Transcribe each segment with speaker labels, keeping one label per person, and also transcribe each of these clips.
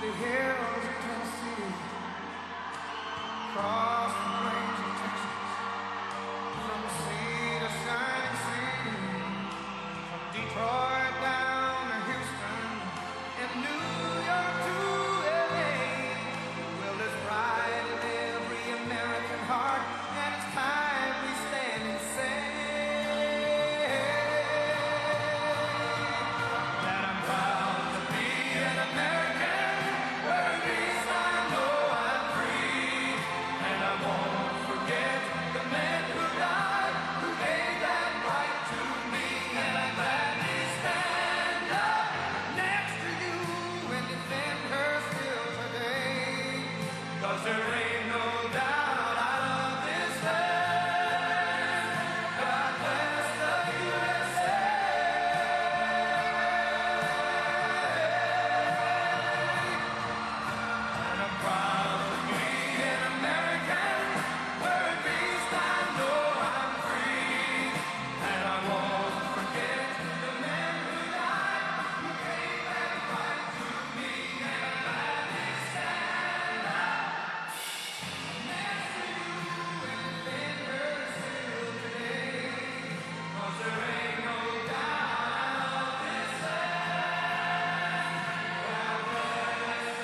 Speaker 1: the hills of Tennessee, across the plains of Texas, from sea to shining sea, from Detroit down to Houston and New York to LA. Well, there's pride in every American heart, and it's time we stand and say that I'm proud to be an American, where at least I know I'm free, and I won't forget the men who died, who gave that right to me, and I gladly stand up next to you and defend her still today, 'cause there ain't no doubt I love this land. God bless the USA. And I'm proud to be an American, where at least I know I'm free, and I won't forget the men who died, who gave that right to me, and I gladly stand up next to you and defend her still today, 'cause there ain't no doubt I love this land. God bless the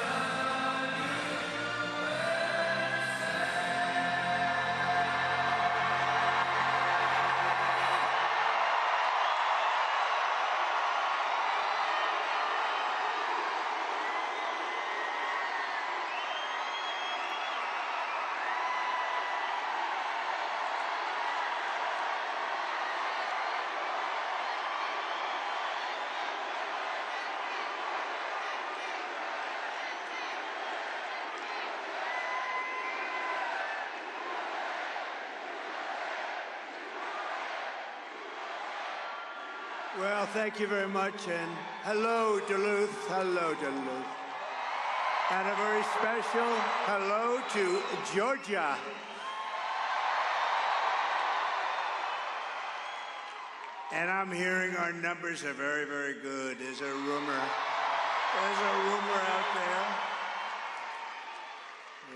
Speaker 2: Well, thank you very much, and hello, Duluth. Hello, Duluth. And a very special hello to Georgia. And I'm hearing our numbers are very, very good. There's a rumor out there.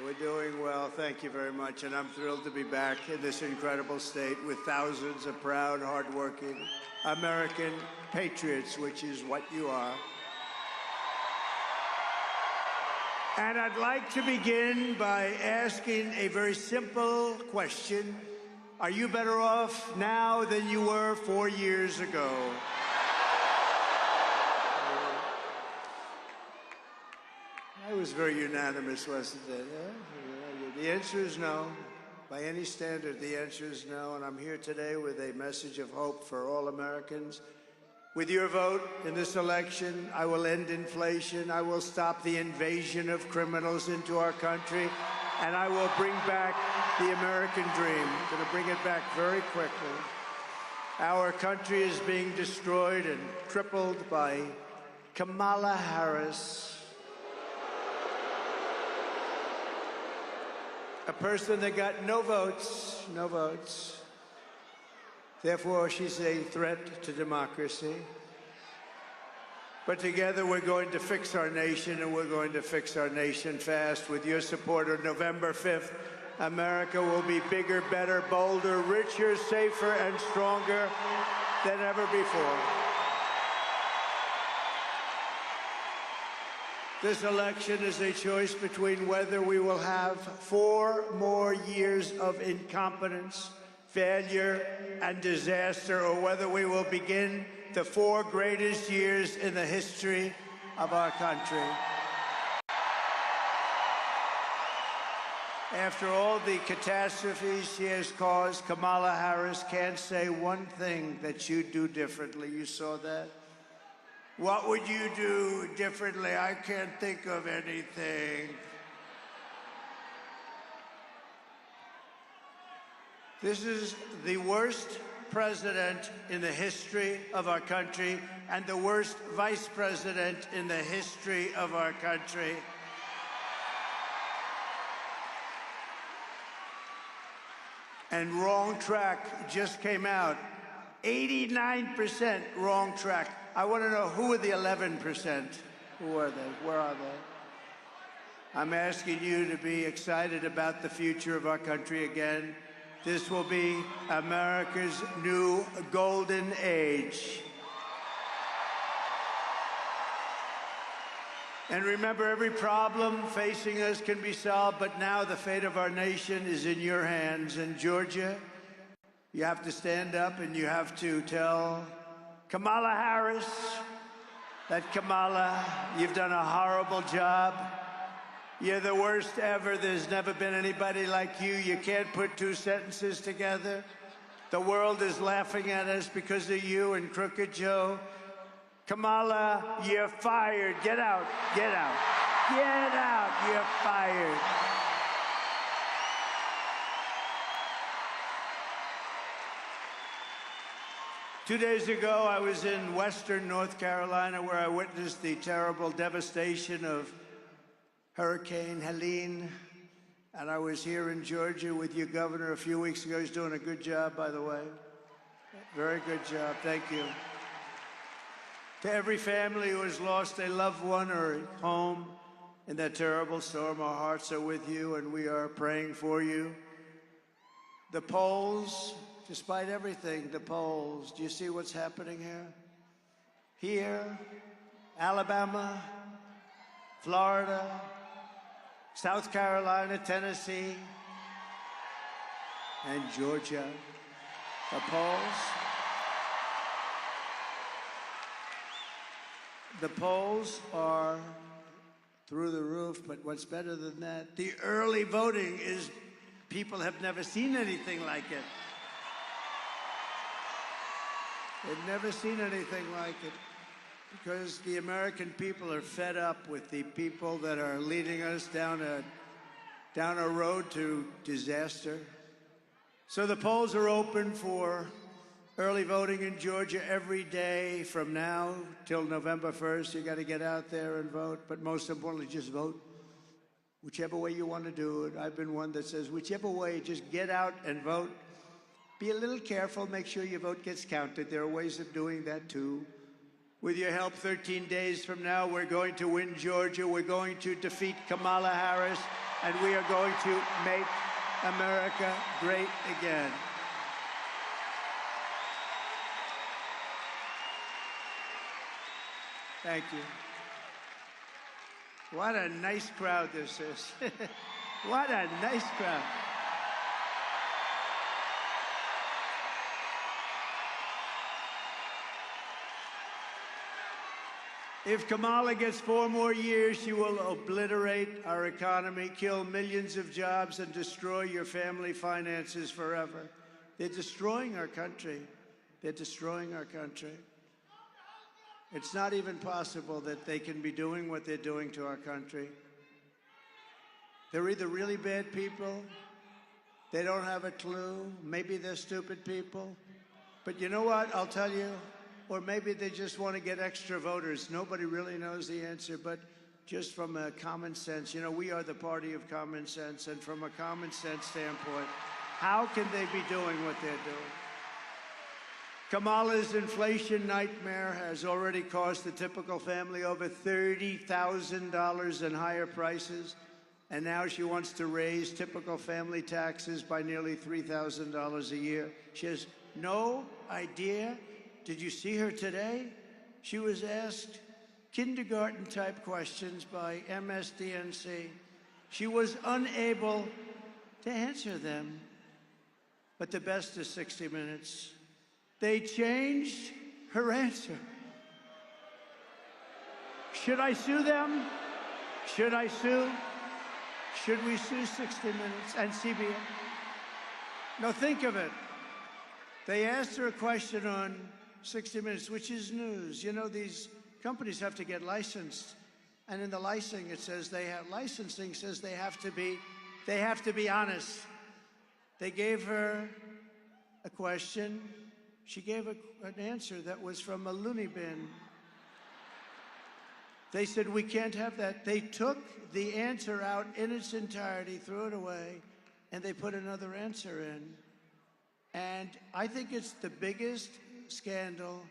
Speaker 2: We're doing well, thank you very much, and I'm thrilled to be back in this incredible state with thousands of proud, hardworking American patriots, which is what you are. And I'd like to begin by asking a very simple question. Are you better off now than you were 4 years ago? That was very unanimous, wasn't it? The answer is no. By any standard, the answer is no. And I'm here today with a message of hope for all Americans. With your vote in this election, I will end inflation. I will stop the invasion of criminals into our country. And I will bring back the American dream. I'm going to bring it back very quickly. Our country is being destroyed and crippled by Kamala Harris, a person that got no votes, no votes. Therefore, she's a threat to democracy. But together, we're going to fix our nation, and we're going to fix our nation fast. With your support on November 5th, America will be bigger, better, bolder, richer, safer, and stronger than ever before. This election is a choice between whether we will have 4 more years of incompetence, failure, and disaster, or whether we will begin the 4 greatest years in the history of our country. After all the catastrophes she has caused, Kamala Harris can't say one thing that you'd do differently. You saw that? What would you do differently? I can't think of anything. This is the worst president in the history of our country and the worst vice president in the history of our country. And wrong track just came out. 89% wrong track. I want to know, who are the 11%? Who are they? Where are they? I'm asking you to be excited about the future of our country again. This will be America's new golden age. And remember, every problem facing us can be solved, but now the fate of our nation is in your hands. In Georgia, you have to stand up and you have to tell Kamala Harris that, Kamala, you've done a horrible job. You're the worst ever. There's never been anybody like you. You can't put two sentences together. The world is laughing at us because of you and Crooked Joe. Kamala, you're fired. Get out. Get out. Get out. You're fired. Two days ago, I was in western North Carolina where I witnessed the terrible devastation of Hurricane Helene, and I was here in Georgia with your governor a few weeks ago. He's doing a good job, by the way. Very good job. Thank you. To every family who has lost a loved one or a home in that terrible storm, our hearts are with you, and we are praying for you. The polls, despite everything, the polls, do you see what's happening here? Here, Alabama, Florida, South Carolina, Tennessee, and Georgia. The polls are through the roof, but what's better than that? The early voting is, people have never seen anything like it. They've never seen anything like it. Because the American people are fed up with the people that are leading us down a road to disaster. So the polls are open for early voting in Georgia every day from now till November 1st. You got to get out there and vote, but most importantly, just vote. Whichever way you want to do it. I've been one that says, whichever way, just get out and vote. Be a little careful, make sure your vote gets counted. There are ways of doing that too. With your help, 13 days from now, we're going to win Georgia. We're going to defeat Kamala Harris, and we are going to make America great again. Thank you. What a nice crowd this is. What a nice crowd. If Kamala gets 4 more years, she will obliterate our economy, kill millions of jobs, and destroy your family finances forever. They're destroying our country. They're destroying our country. It's not even possible that they can be doing what they're doing to our country. They're either really bad people, they don't have a clue, maybe they're stupid people. But you know what, I'll tell you, or maybe they just want to get extra voters. Nobody really knows the answer, but just from a common sense, you know, we are the party of common sense, and from a common sense standpoint, how can they be doing what they're doing? Kamala's inflation nightmare has already cost the typical family over $30,000 in higher prices, and now she wants to raise typical family taxes by nearly $3,000 a year. She has no idea. Did you see her today? She was asked kindergarten-type questions by MSDNC. She was unable to answer them. But the best is 60 Minutes. They changed her answer. Should I sue them? Should I sue? Should we sue 60 Minutes and CBS? No, think of it. They asked her a question on 60 Minutes, which is news. You know, these companies have to get licensed. And in the licensing, it says they have to be honest. They gave her a question. She gave an answer that was from a loony bin. They said, we can't have that. They took the answer out in its entirety, threw it away, and they put another answer in. And I think it's the biggest scandal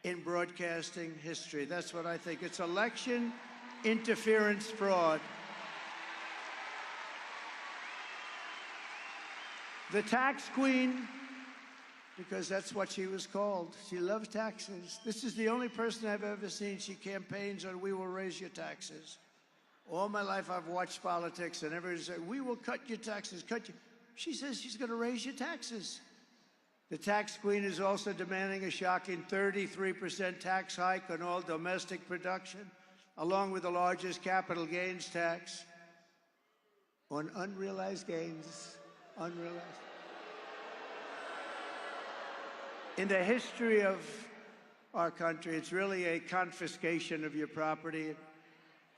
Speaker 2: in broadcasting history. That's what I think. It's election interference fraud. The tax queen, because that's what she was called. She loves taxes. This is the only person I've ever seen. She campaigns on "we will raise your taxes." All my life I've watched politics and everybody says, "we will cut your taxes, cut you." She says she's going to raise your taxes. The tax queen is also demanding a shocking 33% tax hike on all domestic production, along with the largest capital gains tax on unrealized gains. Unrealized. In the history of our country, it's really a confiscation of your property.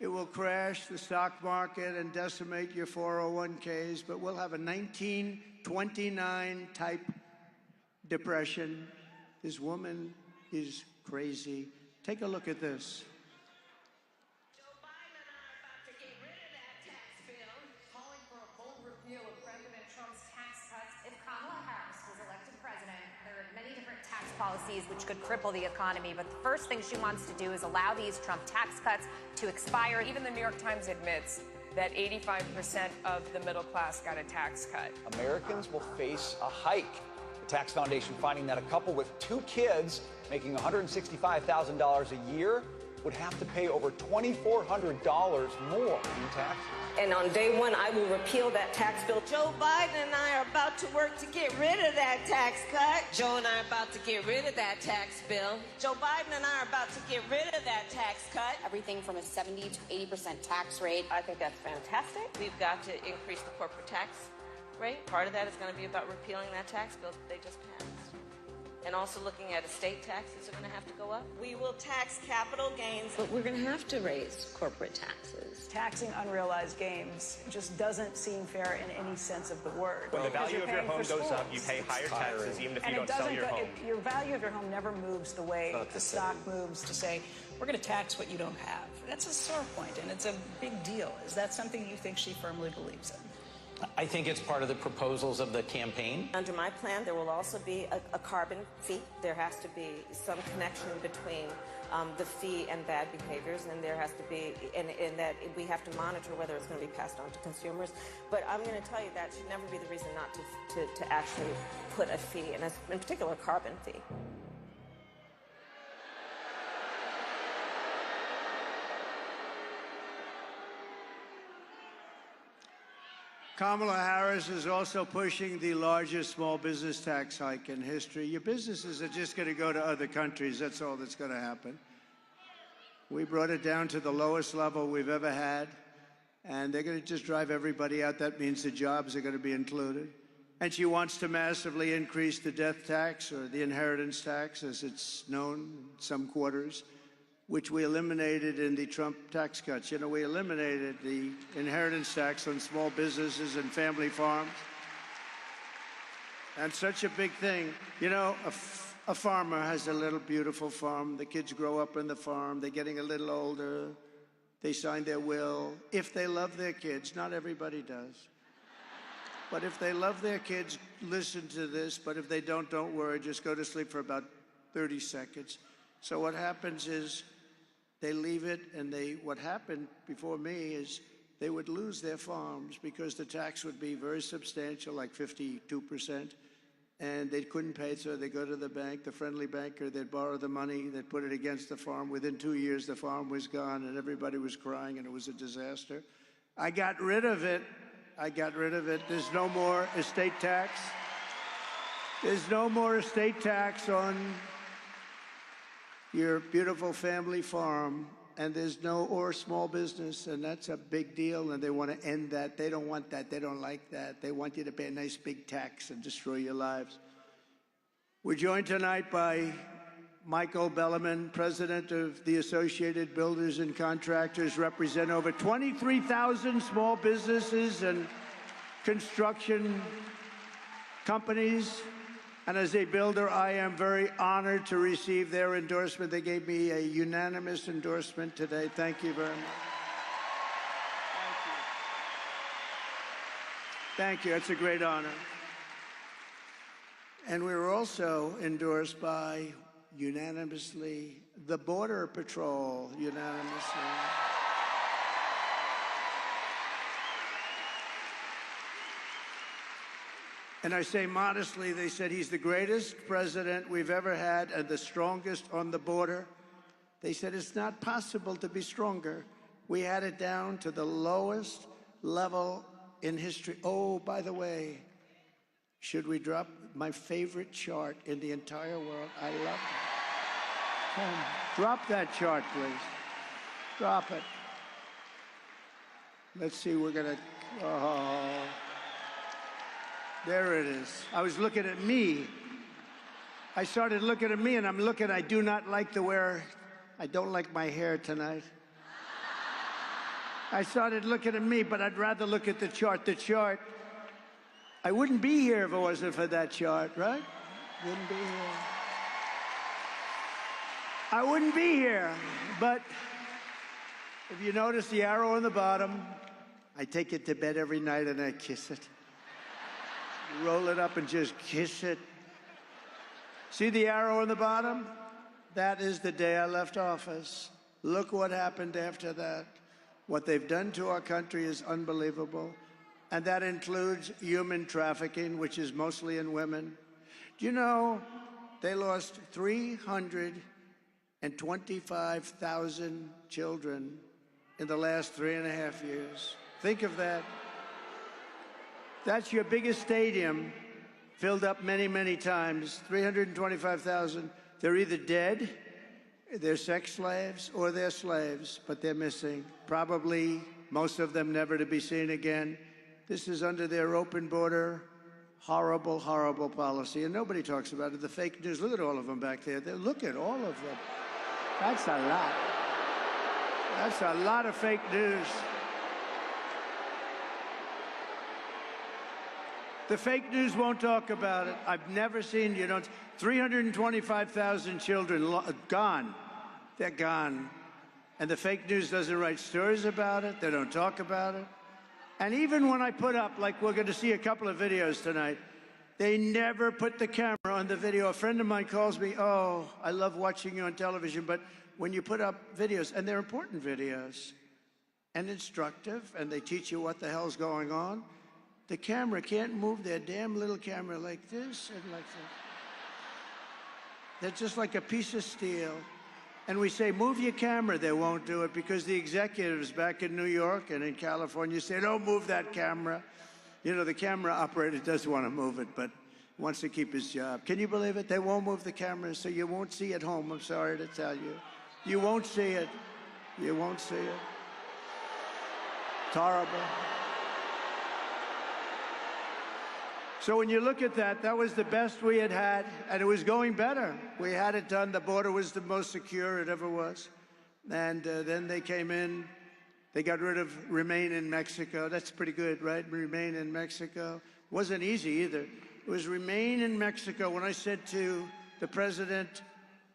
Speaker 2: It will crash the stock market and decimate your 401ks, but we'll have a 1929 type depression. This woman is crazy. Take a look at this.
Speaker 3: Joe Biden and I are about to get rid of that tax bill, calling for a full repeal of President Trump's tax cuts. If Kamala Harris was elected president, there are many different tax policies which could cripple the economy, but the first thing she wants to do is allow these Trump tax cuts to expire.
Speaker 4: Even the New York Times admits that 85% of the middle class got a tax cut.
Speaker 5: Americans will face a hike. The Tax Foundation finding that a couple with 2 kids making $165,000 a year would have to pay over $2,400 more in taxes.
Speaker 6: And on day one, I will repeal that tax bill. Joe Biden and I are about to work to get rid of that tax cut. Joe and I are about to get rid of that tax bill. Joe Biden and I are about to get rid of that tax cut.
Speaker 7: Everything from a 70 to 80% tax rate.
Speaker 6: I think that's fantastic. We've got to increase the corporate tax rate. Part of that is going to be about repealing that tax bill that they just passed. And also looking at estate taxes are going to have to go up. We will tax capital gains, but we're going to have to raise corporate taxes.
Speaker 8: Taxing unrealized gains just doesn't seem fair in any sense of the word.
Speaker 9: When the value of your home goes up, you pay higher taxes even if you don't sell your home.
Speaker 8: Your value of your home never moves the way the stock moves to say, we're going to tax what you don't have. That's a sore point, and it's a big deal. Is that something you think she firmly believes in?
Speaker 9: I think it's part of the proposals of the campaign.
Speaker 6: Under my plan, there will also be a carbon fee. There has to be some connection between the fee and bad behaviors, and there has to be, and that we have to monitor whether it's going to be passed on to consumers. But I'm going to tell you that should never be the reason not to actually put a fee, and in particular, a carbon fee.
Speaker 2: Kamala Harris is also pushing the largest small business tax hike in history. Your businesses are just going to go to other countries. That's all that's going to happen. We brought it down to the lowest level we've ever had, and they're going to just drive everybody out. That means the jobs are going to be included. And she wants to massively increase the death tax, or the inheritance tax, as it's known in some quarters, which we eliminated in the Trump tax cuts. You know, we eliminated the inheritance tax on small businesses and family farms. And such a big thing. You know, a farmer has a little beautiful farm. The kids grow up on the farm. They're getting a little older. They sign their will. If they love their kids, not everybody does. But if they love their kids, listen to this. But if they don't worry. Just go to sleep for about 30 seconds. So what happens is, they leave it, and what happened before me is they would lose their farms because the tax would be very substantial, like 52%, and they couldn't pay it, so they go to the bank, the friendly banker, they'd borrow the money, they'd put it against the farm. Within 2 years, the farm was gone, and everybody was crying, and it was a disaster. I got rid of it. There's no more estate tax. There's no more estate tax on your beautiful family farm, and there's no or small business, and that's a big deal, and they want to end that. They don't want that. They don't like that. They want you to pay a nice big tax and destroy your lives. We're joined tonight by Michael Belliman, president of the Associated Builders and Contractors, represent over 23,000 small businesses and construction companies. And as a builder, I am very honored to receive their endorsement. They gave me a unanimous endorsement today. Thank you very much. Thank you. It's a great honor. And we were also endorsed by, unanimously, the Border Patrol, unanimously. And I say modestly, they said he's the greatest president we've ever had and the strongest on the border. They said it's not possible to be stronger. We had it down to the lowest level in history. Oh, by the way, should we drop my favorite chart in the entire world? I love it. Ken, drop that chart, please. Drop it. Let's see, we're gonna, oh. There it is. I was looking at me. I started looking at me, and I'm looking, I do not like the wear, I don't like my hair tonight. I started looking at me, but I'd rather look at the chart. The chart, I wouldn't be here if it wasn't for that chart, right? Wouldn't be here. I wouldn't be here, but if you notice the arrow on the bottom, I take it to bed every night and I kiss it. Roll it up and just kiss it. See the arrow on the bottom? That is the day I left office. Look what happened after that. What they've done to our country is unbelievable. And that includes human trafficking, which is mostly in women. Do you know they lost 325,000 children in the last 3.5 years? Think of that. That's your biggest stadium, filled up many, many times. 325,000. They're either dead, they're sex slaves, or they're slaves, but they're missing. Probably most of them never to be seen again. This is under their open border, horrible, horrible policy, and nobody talks about it. The fake news, look at all of them back there. Look at all of them. That's a lot. That's a lot of fake news. The fake news won't talk about it. I've never seen, 325,000 children gone. They're gone. And the fake news doesn't write stories about it. They don't talk about it. And even when I put up, like we're going to see a couple of videos tonight, they never put the camera on the video. A friend of mine calls me, oh, I love watching you on television, but when you put up videos, and they're important videos, and instructive, and they teach you what the hell's going on, the camera can't move their damn little camera like this and like that. They're just like a piece of steel. And we say, move your camera. They won't do it because the executives back in New York and in California say, don't move that camera. The camera operator does want to move it, but wants to keep his job. Can you believe it? They won't move the camera, so you won't see at home. I'm sorry to tell you. You won't see it. You won't see it. It's horrible. So when you look at that, that was the best we had had, and it was going better. We had it done. The border was the most secure it ever was. And then they came in. They got rid of Remain in Mexico. That's pretty good, right? Remain in Mexico. Wasn't easy either. It was Remain in Mexico. When I said to the president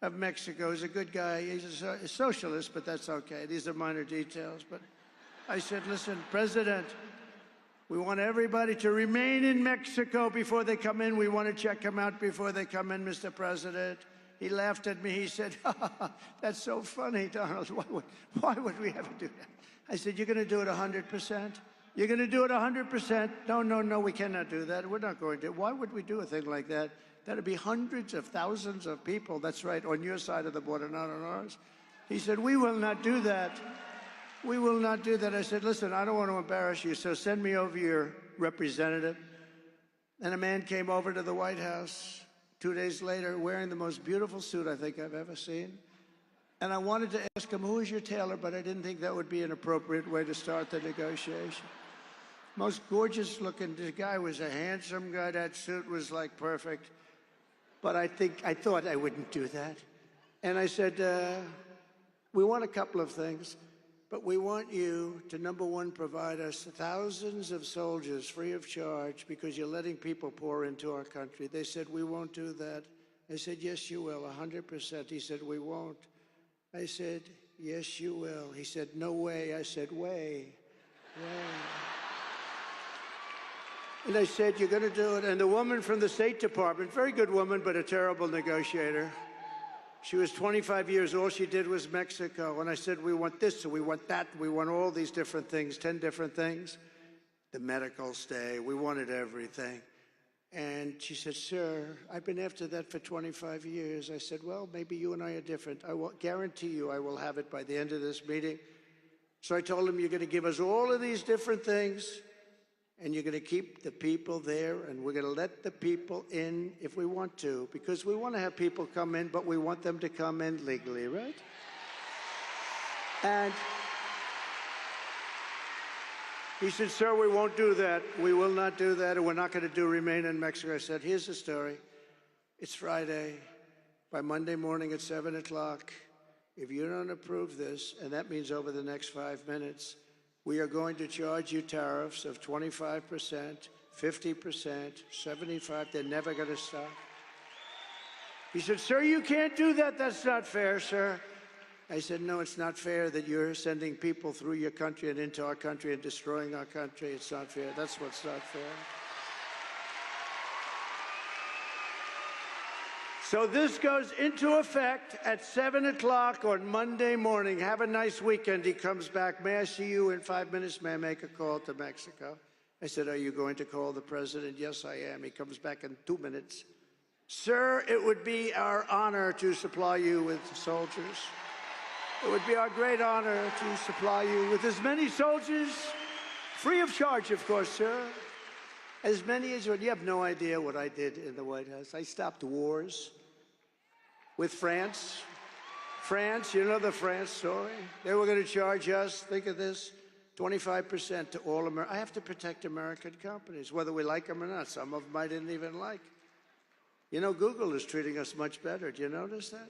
Speaker 2: of Mexico, he's a good guy. He's a socialist, but that's okay. These are minor details. But I said, listen, President, we want everybody to remain in Mexico before they come in. We want to check them out before they come in, Mr. President. He laughed at me. He said, that's so funny, Donald. Why would we ever do that? I said, you're going to do it 100%? You're going to do it 100%? No, we cannot do that. We're not going to. Why would we do a thing like that? That would be hundreds of thousands of people, that's right, on your side of the border, not on ours. He said, we will not do that. We will not do that. I said, listen, I don't want to embarrass you, so send me over your representative. And a man came over to the White House 2 days later wearing the most beautiful suit I think I've ever seen. And I wanted to ask him, who is your tailor? But I didn't think that would be an appropriate way to start the negotiation. Most gorgeous looking, the guy was a handsome guy. That suit was like perfect. But I thought I wouldn't do that. And I said, we want a couple of things. But we want you to, number one, provide us thousands of soldiers free of charge because you're letting people pour into our country. They said, we won't do that. I said, yes, you will, 100%. He said, we won't. I said, yes, you will. He said, no way. I said, way. And I said, you're going to do it. And the woman from the State Department, very good woman, but a terrible negotiator. She was 25 years. All she did was Mexico. And I said, we want this, and we want that. We want all these different things, 10 different things. The medical stay. We wanted everything. And she said, sir, I've been after that for 25 years. I said, well, maybe you and I are different. I will guarantee you I will have it by the end of this meeting. So I told him, you're going to give us all of these different things, and you're going to keep the people there, and we're going to let the people in if we want to, because we want to have people come in, but we want them to come in legally, right? And he said, sir, we won't do that. We will not do that, and we're not going to do Remain in Mexico. I said, here's the story. It's Friday. By Monday morning at 7 o'clock, if you don't approve this, and that means over the next 5 minutes, we are going to charge you tariffs of 25%, 50%, 75%. They're never going to stop. He said, sir, you can't do that. That's not fair, sir. I said, no, it's not fair that you're sending people through your country and into our country and destroying our country. It's not fair. That's what's not fair. So this goes into effect at 7 o'clock on Monday morning. Have a nice weekend. He comes back. May I see you in 5 minutes? May I make a call to Mexico? I said, are you going to call the president? Yes, I am. He comes back in 2 minutes. Sir, it would be our honor to supply you with soldiers. It would be our great honor to supply you with as many soldiers, free of charge, of course, sir. As many as you want. You have no idea what I did in the White House. I stopped wars with France. France, you know the France story. They were going to charge us, think of this, 25% to all America. I have to protect American companies, whether we like them or not. Some of them I didn't even like. You know, Google is treating us much better. Do you notice that?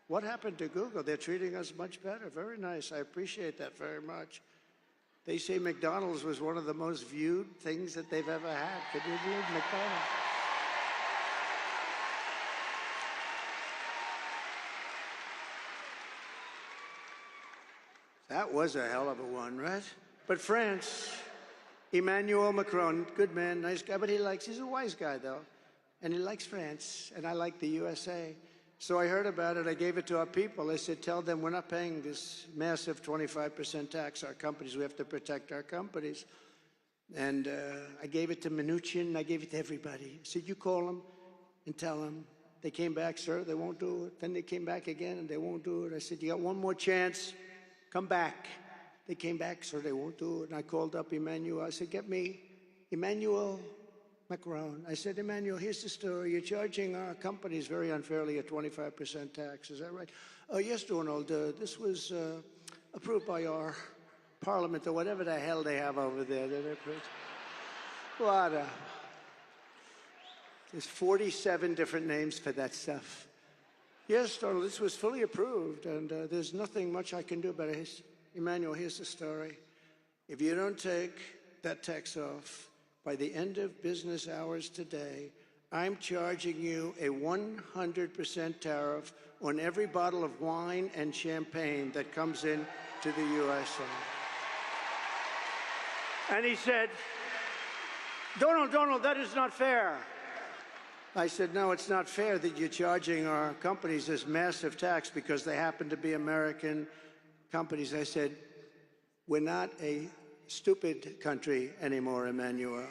Speaker 2: What happened to Google? They're treating us much better. Very nice. I appreciate that very much. They say McDonald's was one of the most viewed things that they've ever had. Can you believe McDonald's? That was a hell of a one, right? But France, Emmanuel Macron, good man, nice guy, but he's a wise guy, though. And he likes France, and I like the USA. So I heard about it. I gave it to our people. I said, tell them we're not paying this massive 25% tax. Our companies, we have to protect our companies. And I gave it to Mnuchin. I gave it to everybody. I said, you call them and tell them. They came back, sir, they won't do it. Then they came back again, and they won't do it. I said, you got one more chance. Come back. They came back, sir, they won't do it. And I called up Emmanuel. I said, get me Emmanuel Macron. I said, Emmanuel, here's the story. You're charging our companies very unfairly a 25% tax. Is that right? Oh, yes, Donald. This was approved by our parliament or whatever the hell they have over there. What? There's 47 different names for that stuff. Yes, Donald, this was fully approved, and there's nothing much I can do about it. Emmanuel, here's the story. If you don't take that tax off by the end of business hours today, I'm charging you a 100% tariff on every bottle of wine and champagne that comes in to the USA. And he said, Donald, that is not fair. I said, no, it's not fair that you're charging our companies this massive tax because they happen to be American companies. I said, we're not a stupid country anymore, Emmanuel.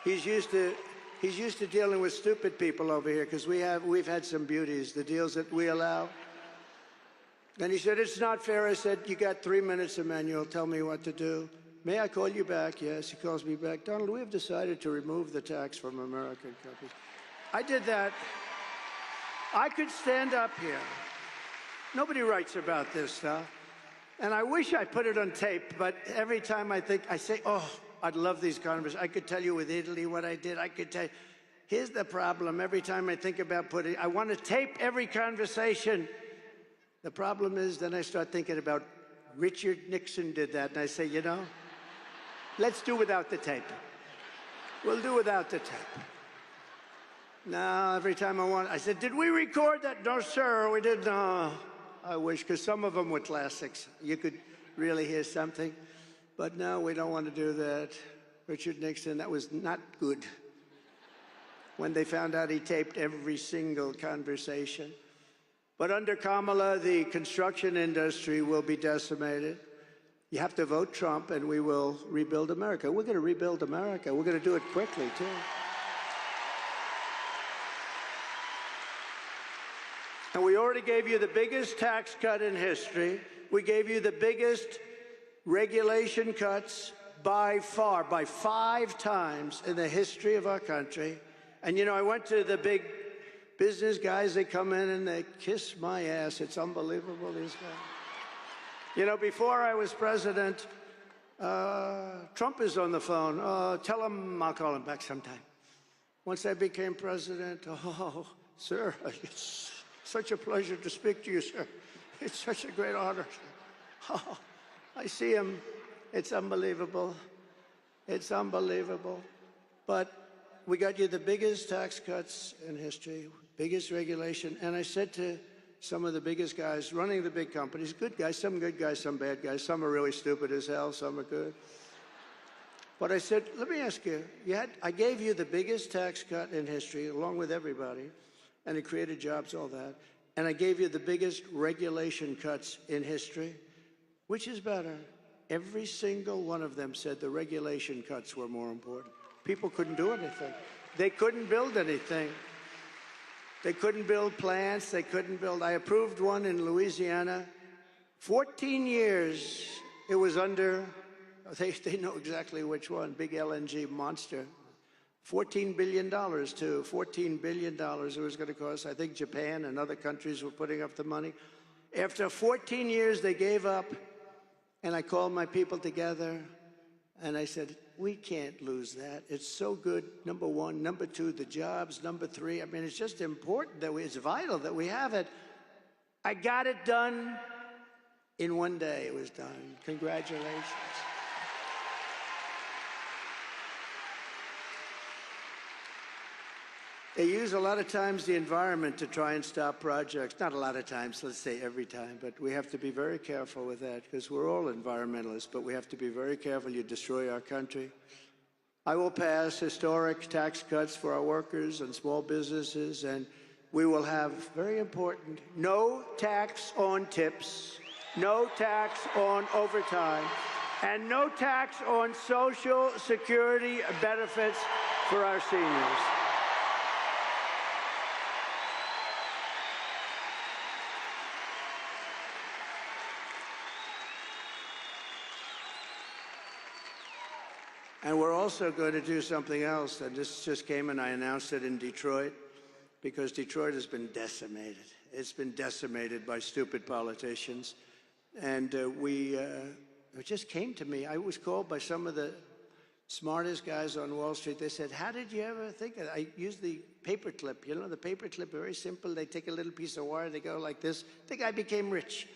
Speaker 2: He's used to dealing with stupid people over here because we've had some beauties, the deals that we allow. And he said, it's not fair. I said, you got 3 minutes, Emmanuel. Tell me what to do. May I call you back? Yes, he calls me back. Donald, we have decided to remove the tax from American companies. I did that. I could stand up here. Nobody writes about this stuff. And I wish I put it on tape, but every time I say, oh, I'd love these conversations. I could tell you with Italy what I did. I could tell you. Here's the problem. Every time I think about I want to tape every conversation. The problem is then I start thinking about Richard Nixon did that, and I say, you know, let's do without the tape. We'll do without the tape. No, every time I said, did we record that? No, sir, we did not. I wish, because some of them were classics. You could really hear something. But no, we don't want to do that. Richard Nixon, that was not good. When they found out he taped every single conversation. But under Kamala, the construction industry will be decimated. You have to vote Trump, and we will rebuild America. We're going to rebuild America. We're going to do it quickly, too. And we already gave you the biggest tax cut in history. We gave you the biggest regulation cuts by far, by 5 times in the history of our country. And, you know, I went to the big business guys. They come in and they kiss my ass. It's unbelievable, these guys. You know, before I was president, Trump is on the phone. Tell him I'll call him back sometime. Once I became president, oh, sir, it's such a pleasure to speak to you, sir. It's such a great honor. Oh, I see him. It's unbelievable. It's unbelievable. But we got you the biggest tax cuts in history, biggest regulation. And I said to some of the biggest guys running the big companies, good guys, some bad guys, some are really stupid as hell, some are good. But I said, let me ask you, I gave you the biggest tax cut in history, along with everybody, and it created jobs, all that. And I gave you the biggest regulation cuts in history. Which is better? Every single one of them said the regulation cuts were more important. People couldn't do anything. They couldn't build anything. They couldn't build plants. They couldn't build. I approved one in Louisiana. 14 years it was under, they know exactly which one, big LNG monster. $14 billion, too. $14 billion it was going to cost. I think Japan and other countries were putting up the money. After 14 years, they gave up, and I called my people together, and I said, we can't lose that. It's so good, number one. Number two, the jobs. Number three, I mean, it's just important that it's vital that we have it. I got it done in one day. It was done. Congratulations. They use a lot of times the environment to try and stop projects. Not a lot of times, let's say every time, but we have to be very careful with that because we're all environmentalists, but we have to be very careful. You destroy our country. I will pass historic tax cuts for our workers and small businesses, and we will have, very important, no tax on tips, no tax on overtime, and no tax on Social Security benefits for our seniors. And we're also going to do something else, and this just came and I announced it in Detroit, because Detroit has been decimated. It's been decimated by stupid politicians. And it just came to me. I was called by some of the smartest guys on Wall Street. They said, how did you ever think of it? I used the paper clip. You know, the paper clip, very simple. They take a little piece of wire, they go like this. I think I became rich.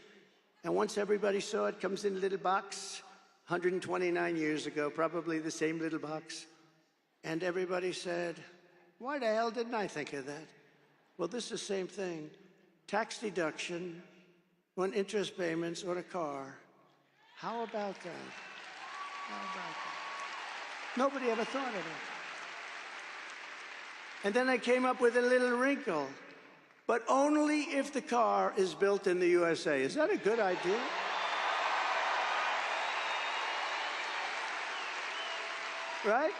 Speaker 2: And once everybody saw it, comes in a little box, 129 years ago, probably the same little box. And everybody said, why the hell didn't I think of that? Well, this is the same thing. Tax deduction on interest payments on a car. How about that? How about that? Nobody ever thought of it. And then I came up with a little wrinkle. But only if the car is built in the USA. Is that a good idea? Right?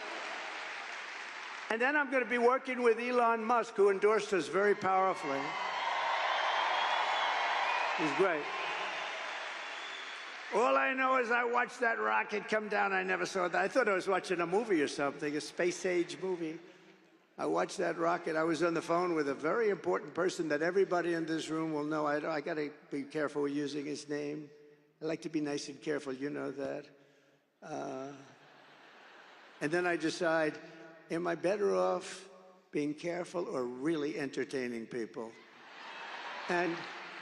Speaker 2: And then I'm going to be working with Elon Musk, who endorsed us very powerfully. He's great. All I know is I watched that rocket come down. I never saw that. I thought I was watching a movie or something, a space-age movie. I watched that rocket. I was on the phone with a very important person that everybody in this room will know. I got to be careful with using his name. I like to be nice and careful. You know that. And then I decide, am I better off being careful or really entertaining people? And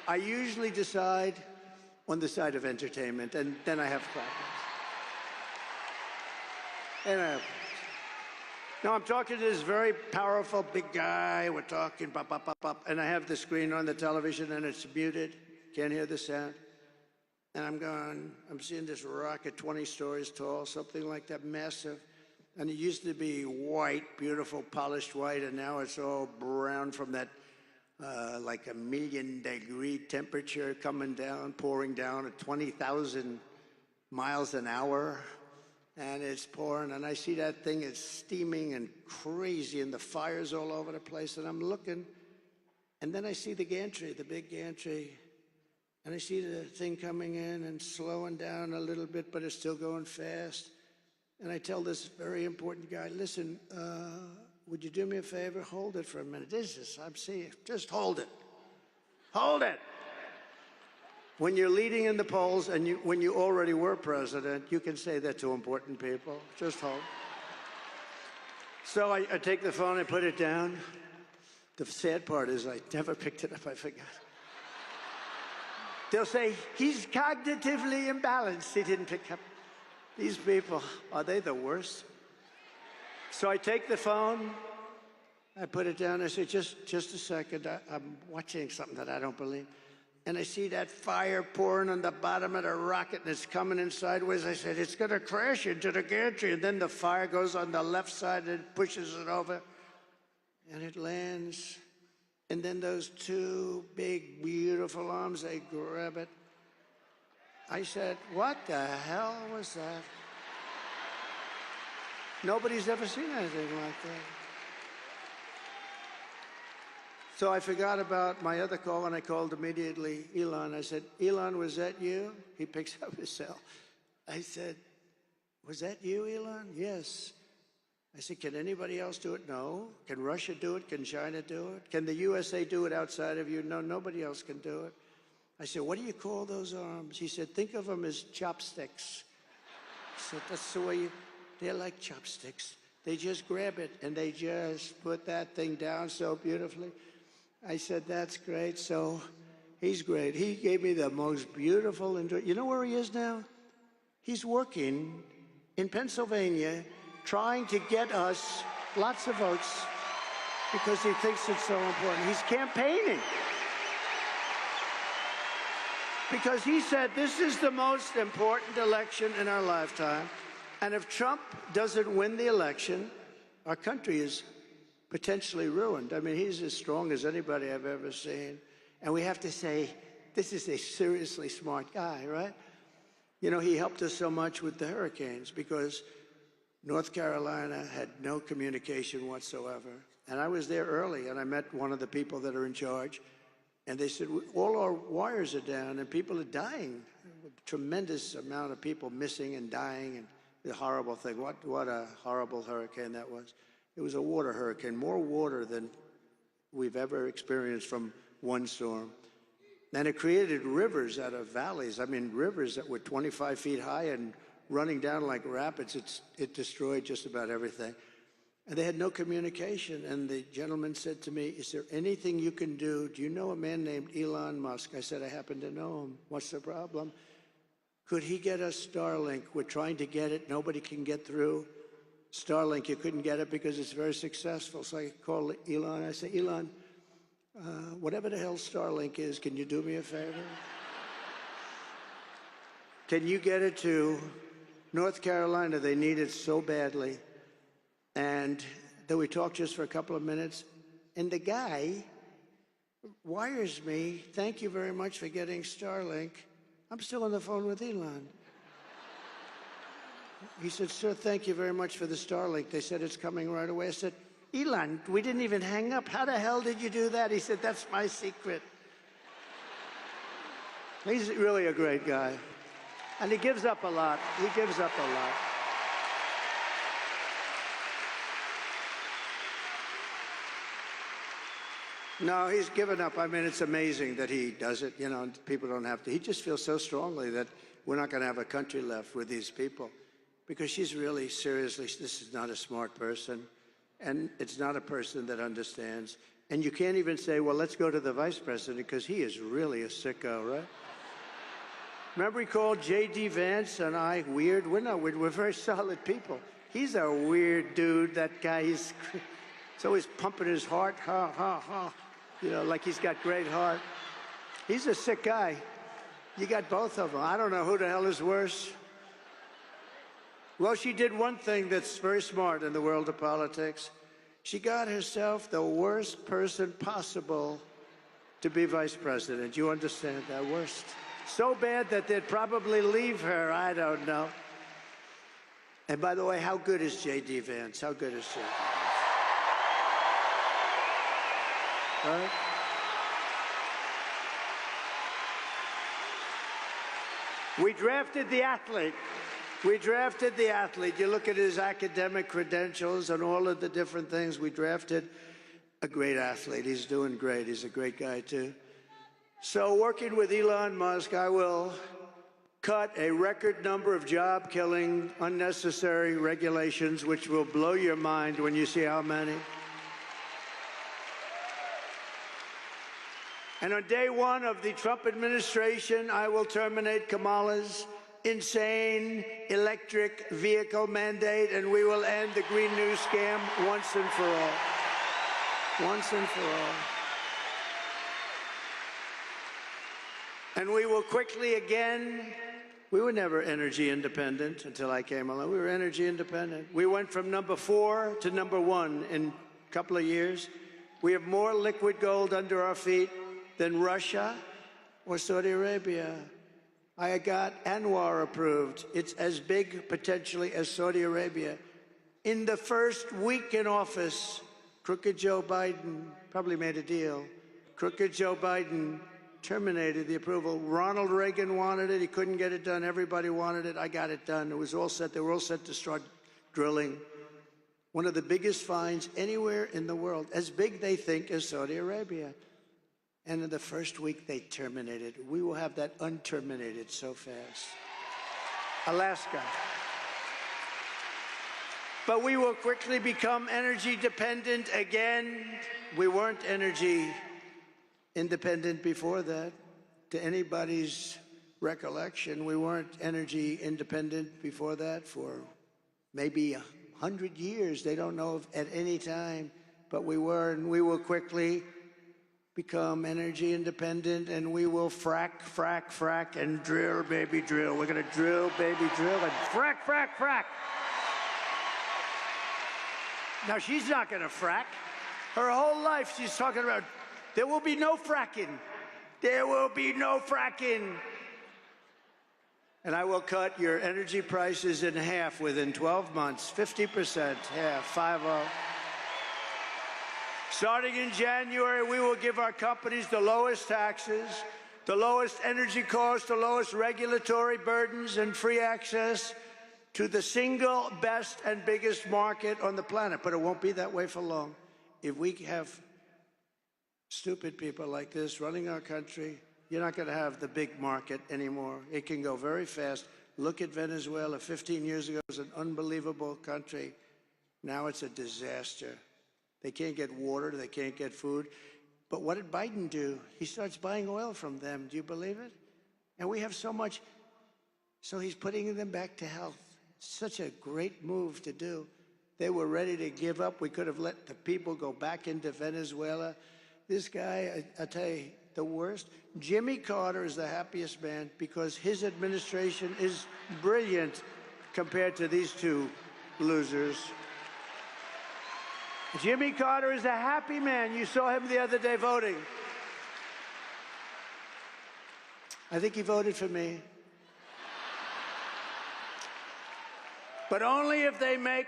Speaker 2: I usually decide on the side of entertainment, and then I have problems. And I have problems. Now I'm talking to this very powerful big guy. We're talking, bop, bop, bop, bop, and I have the screen on the television, and it's muted. Can't hear the sound. And I'm seeing this rocket 20 stories tall, something like that, massive. And it used to be white, beautiful, polished white, and now it's all brown from that like 1,000,000-degree temperature coming down, pouring down at 20,000 miles an hour. And it's pouring, and I see that thing, it's steaming and crazy, and the fire's all over the place. And I'm looking, And then I see the gantry, the big gantry, and I see the thing coming in and slowing down a little bit, but it's still going fast. And I tell this very important guy, listen, would you do me a favor? Hold it for a minute. I'm seeing, just hold it. Hold it. When you're leading in the polls and when you already were president, you can say that to important people. Just hold. So I take the phone, I put it down. The sad part is I never picked it up, I forgot. They'll say, he's cognitively imbalanced. He didn't pick up. These people, are they the worst? So I take the phone, I put it down, I say, just a second, I'm watching something that I don't believe. And I see that fire pouring on the bottom of the rocket, and it's coming in sideways. I said, it's gonna crash into the gantry. And then the fire goes on the left side and pushes it over, and it lands. And then those two big, beautiful arms, they grab it. I said, what the hell was that? Nobody's ever seen anything like that. So I forgot about my other call, and I called immediately Elon. I said, Elon, was that you? He picks up his cell. I said, was that you, Elon? Yes. I said, can anybody else do it? No. Can Russia do it? Can China do it? Can the USA do it outside of you? No, nobody else can do it. I said, what do you call those arms? He said, think of them as chopsticks. I said, that's the way they're like chopsticks. They just grab it, and they just put that thing down so beautifully. I said, that's great. So he's great. He gave me the most beautiful, you know where he is now? He's working in Pennsylvania, trying to get us lots of votes because he thinks it's so important. He's campaigning because he said this is the most important election in our lifetime. And if Trump doesn't win the election, our country is potentially ruined. I mean, he's as strong as anybody I've ever seen. And we have to say, this is a seriously smart guy, right? You know, he helped us so much with the hurricanes because North Carolina had no communication whatsoever. And I was there early, and I met one of the people that are in charge. And they said, all our wires are down, and people are dying. A tremendous amount of people missing and dying, and the horrible thing. What a horrible hurricane that was. It was a water hurricane, more water than we've ever experienced from one storm. And it created rivers out of valleys. I mean, rivers that were 25 feet high and running down like rapids. It destroyed just about everything. And they had no communication. And the gentleman said to me, is there anything you can do? Do you know a man named Elon Musk? I said, I happen to know him. What's the problem? Could he get us Starlink? We're trying to get it. Nobody can get through. Starlink, you couldn't get it because it's very successful. So I called Elon. I said, Elon, whatever the hell Starlink is, can you do me a favor? Can you get it to North Carolina? They need it so badly. And then we talked just for a couple of minutes. And the guy wires me, thank you very much for getting Starlink. I'm still on the phone with Elon. He said, sir, thank you very much for the Starlink. They said it's coming right away. I said, Elon, we didn't even hang up. How the hell did you do that? He said, that's my secret. He's really a great guy. And he gives up a lot. He gives up a lot. No, he's given up. I mean, it's amazing that he does it. You know, people don't have to. He just feels so strongly that we're not going to have a country left with these people. Because she's really, seriously, this is not a smart person. And it's not a person that understands. And you can't even say, well, let's go to the vice president, because he is really a sicko, right? Remember he called J.D. Vance and I weird? We're not weird. We're very solid people. He's a weird dude, that guy. He's always pumping his heart, ha, ha, ha. You know, like he's got great heart. He's a sick guy. You got both of them. I don't know who the hell is worse. Well, she did one thing that's very smart in the world of politics. She got herself the worst person possible to be vice president. You understand that? Worst. So bad that they'd probably leave her. I don't know. And by the way, how good is J.D. Vance? How good is she? Right? We drafted the athlete. We drafted the athlete. You look at his academic credentials and all of the different things. We drafted a great athlete. He's doing great. He's a great guy, too. So working with Elon Musk, I will cut a record number of job-killing, unnecessary regulations, which will blow your mind when you see how many. And on day one of the Trump administration, I will terminate Kamala's insane electric vehicle mandate, and we will end the Green New scam once and for all. Once and for all. And we will quickly again, we were never energy independent until I came along. We were energy independent. We went from number 4 to number 1 in a couple of years. We have more liquid gold under our feet than Russia or Saudi Arabia. I got Anwar approved. It's as big potentially as Saudi Arabia. In the first week in office, crooked Joe Biden probably made a deal. Crooked Joe Biden terminated the approval. Ronald Reagan wanted it. He couldn't get it done. Everybody wanted it. I got it done. It was all set. They were all set to start drilling. One of the biggest finds anywhere in the world, as big they think as Saudi Arabia. And in the first week, they terminated. We will have that unterminated so fast. Alaska. But we will quickly become energy dependent again. We weren't energy independent before that. To anybody's recollection, we weren't energy independent before that for maybe 100 years. They don't know if at any time, but we were, and we will quickly become energy independent, and we will frack, frack, frack, and drill, baby, drill. We're gonna drill, baby, drill, and frack, frack, frack. Now, she's not gonna frack. Her whole life, she's talking about, there will be no fracking. There will be no fracking. And I will cut your energy prices in half within 12 months, 50%, half, 5-0. Starting in January, we will give our companies the lowest taxes, the lowest energy costs, the lowest regulatory burdens, and free access to the single best and biggest market on the planet. But it won't be that way for long. If we have stupid people like this running our country, you're not going to have the big market anymore. It can go very fast. Look at Venezuela. 15 years ago, it was an unbelievable country. Now it's a disaster. They can't get water, they can't get food. But what did Biden do? He starts buying oil from them. Do you believe it? And we have so much. So he's putting them back to health. Such a great move to do. They were ready to give up. We could have let the people go back into Venezuela. This guy, I tell you, the worst. Jimmy Carter is the happiest man because his administration is brilliant compared to these two losers. Jimmy Carter is a happy man. You saw him the other day voting. I think he voted for me. But only if they make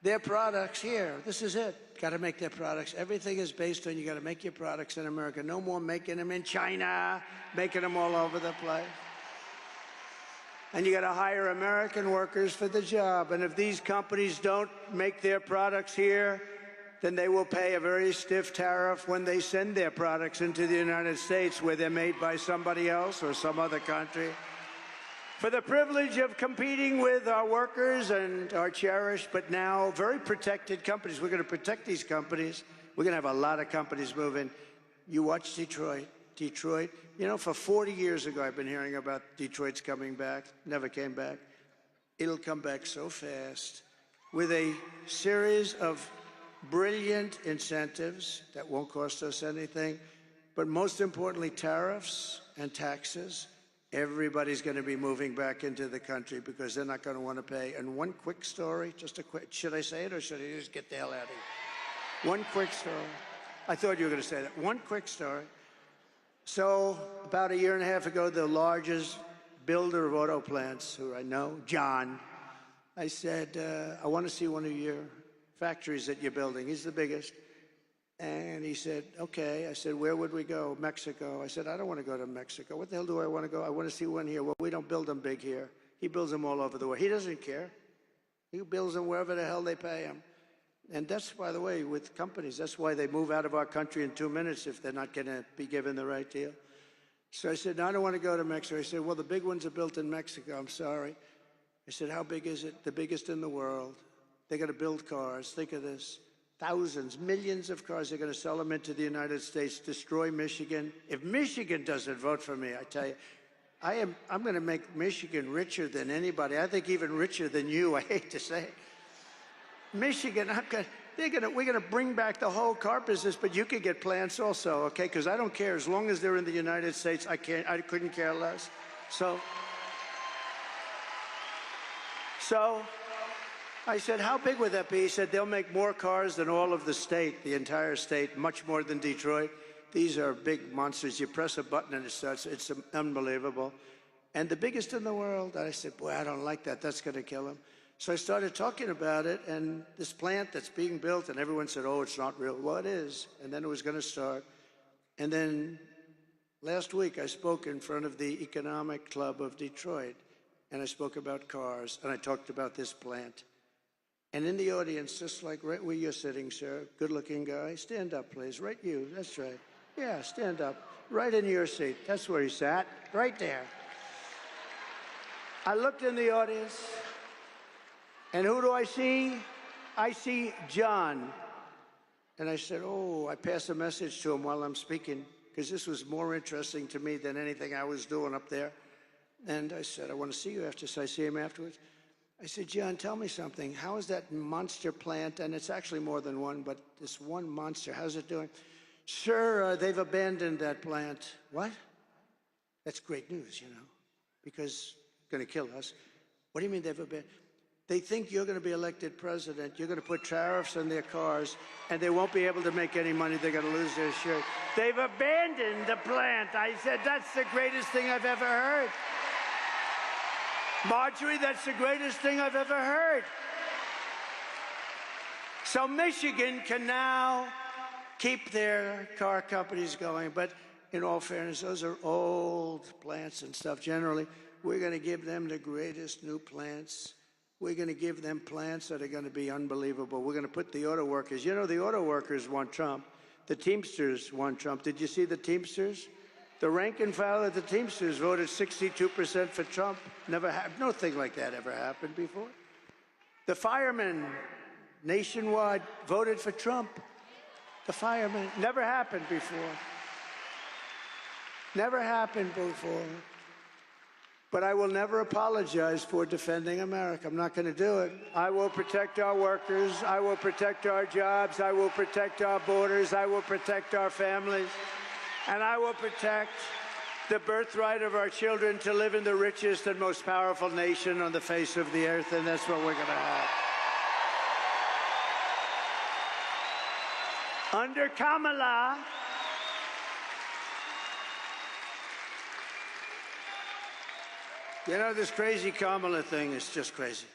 Speaker 2: their products here. This is it. Got to make their products. Everything is based on you got to make your products in America. No more making them in China, making them all over the place. And you got to hire American workers for the job. And if these companies don't make their products here, then they will pay a very stiff tariff when they send their products into the United States, where they're made by somebody else or some other country. For the privilege of competing with our workers and our cherished but now very protected companies. We're going to protect these companies. We're going to have a lot of companies moving. You watch Detroit. Detroit, you know, for 40 years ago, I've been hearing about Detroit's coming back. Never came back. It'll come back so fast with a series of brilliant incentives that won't cost us anything, but most importantly, tariffs and taxes. Everybody's going to be moving back into the country because they're not going to want to pay. And one quick story, just a quick, should I say it or should I just get the hell out of here? One quick story. I thought you were going to say that. One quick story. So about 1.5 years ago, the largest builder of auto plants, who I know, John, I said, I want to see one of your factories that you're building. He's the biggest. And he said, okay. I said, where would we go? Mexico. I said, I don't want to go to Mexico. What the hell do I want to go? I want to see one here. Well, we don't build them big here. He builds them all over the world. He doesn't care. He builds them wherever the hell they pay him. And that's, by the way, with companies, that's why they move out of our country in 2 minutes if they're not going to be given the right deal. So I said, no, I don't want to go to Mexico. He said, well, the big ones are built in Mexico. I'm sorry. I said, how big is it? The biggest in the world. They're going to build cars. Think of this. Thousands, millions of cars. They're going to sell them into the United States, destroy Michigan. If Michigan doesn't vote for me, I tell you, I'm going to make Michigan richer than anybody. I think even richer than you. I hate to say it. Michigan, we're going to bring back the whole car business, but you can get plants also, okay? Because I don't care. As long as they're in the United States, I couldn't care less. So I said, how big would that be? He said, they'll make more cars than all of the state, the entire state, much more than Detroit. These are big monsters. You press a button and it starts. It's unbelievable. And the biggest in the world. I said, boy, I don't like that. That's going to kill him. So I started talking about it, and this plant that's being built, and everyone said, oh, it's not real. Well, it is. And then it was going to start. And then last week I spoke in front of the Economic Club of Detroit, and I spoke about cars, and I talked about this plant. And in the audience, just like right where you're sitting, sir, good-looking guy, stand up, please. Right you, that's right. Yeah, stand up. Right in your seat. That's where he sat, right there. I looked in the audience. And who do I see? I see John. And I said, oh, I passed a message to him while I'm speaking, because this was more interesting to me than anything I was doing up there. And I said, I want to see you after. So I see him afterwards. I said, John, tell me something. How is that monster plant? And it's actually more than one, but this one monster, how's it doing? Sir, they've abandoned that plant. What? That's great news, you know, because it's going to kill us. What do you mean they've abandoned? They think you're going to be elected president. You're going to put tariffs on their cars, and they won't be able to make any money. They're going to lose their shirt. They've abandoned the plant. I said, that's the greatest thing I've ever heard. Marjorie, that's the greatest thing I've ever heard. So Michigan can now keep their car companies going. But in all fairness, those are old plants and stuff. Generally, we're going to give them the greatest new plants. We're going to give them plants that are going to be unbelievable. We're going to put the auto workers. You know, the auto workers want Trump. The Teamsters want Trump. Did you see the Teamsters? The rank and file of the Teamsters voted 62% for Trump. Never happened. Nothing like that ever happened before. The firemen nationwide voted for Trump. The firemen. Never happened before. Never happened before. But I will never apologize for defending America. I'm not going to do it. I will protect our workers. I will protect our jobs. I will protect our borders. I will protect our families. And I will protect the birthright of our children to live in the richest and most powerful nation on the face of the earth. And that's what we're going to have. Under Kamala, you know, this crazy Kamala thing is just crazy.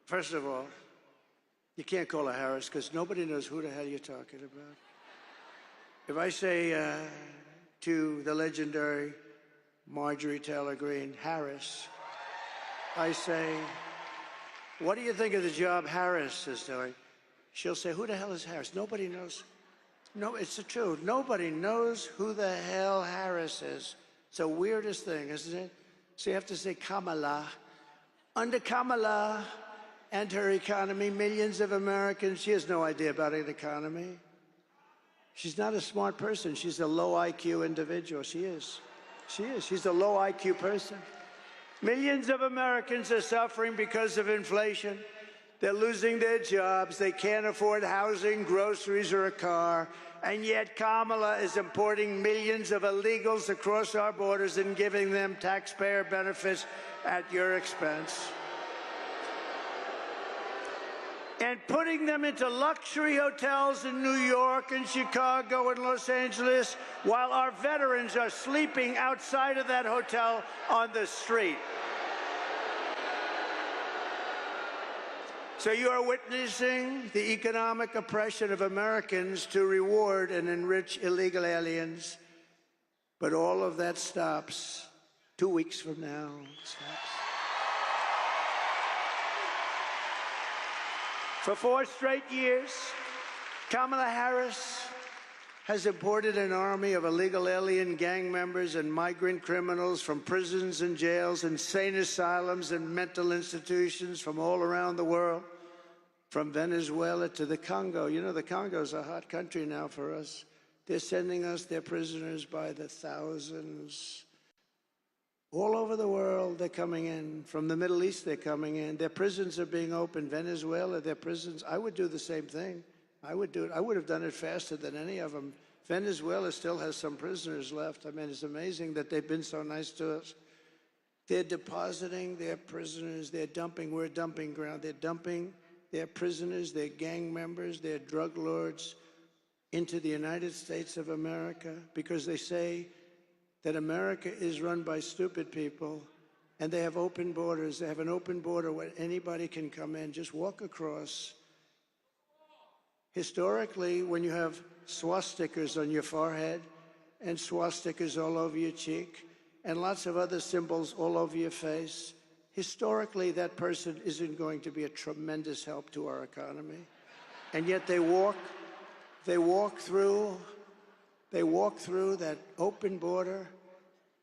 Speaker 2: First of all, you can't call her Harris because nobody knows who the hell you're talking about. If I say to the legendary Marjorie Taylor Greene, Harris, I say, what do you think of the job Harris is doing? She'll say, who the hell is Harris? Nobody knows. No, it's the truth. Nobody knows who the hell Harris is. It's the weirdest thing, isn't it? So you have to say Kamala. Under Kamala and her economy, millions of Americans, she has no idea about an economy. She's not a smart person. She's a low IQ individual. She is. She is. She's a low IQ person. Millions of Americans are suffering because of inflation. They're losing their jobs. They can't afford housing, groceries, or a car. And yet Kamala is importing millions of illegals across our borders and giving them taxpayer benefits at your expense. And putting them into luxury hotels in New York and Chicago and Los Angeles while our veterans are sleeping outside of that hotel on the street. So you are witnessing the economic oppression of Americans to reward and enrich illegal aliens. But all of that stops 2 weeks from now. It stops. For 4 straight years, Kamala Harris has imported an army of illegal alien gang members and migrant criminals from prisons and jails, insane asylums and mental institutions from all around the world, from Venezuela to the Congo. You know, the Congo is a hot country now for us. They're sending us their prisoners by the thousands. All over the world, they're coming in. From the Middle East, they're coming in. Their prisons are being opened. Venezuela, their prisons. I would do the same thing. I would do it. I would have done it faster than any of them. Venezuela still has some prisoners left. I mean, it's amazing that they've been so nice to us. They're depositing their prisoners. They're dumping. We're a dumping ground. They're dumping their prisoners, their gang members, their drug lords into the United States of America because they say that America is run by stupid people and they have open borders. They have an open border where anybody can come in, just walk across. Historically, when you have swastikas on your forehead and swastikas all over your cheek and lots of other symbols all over your face, historically that person isn't going to be a tremendous help to our economy. And yet they walk through that open border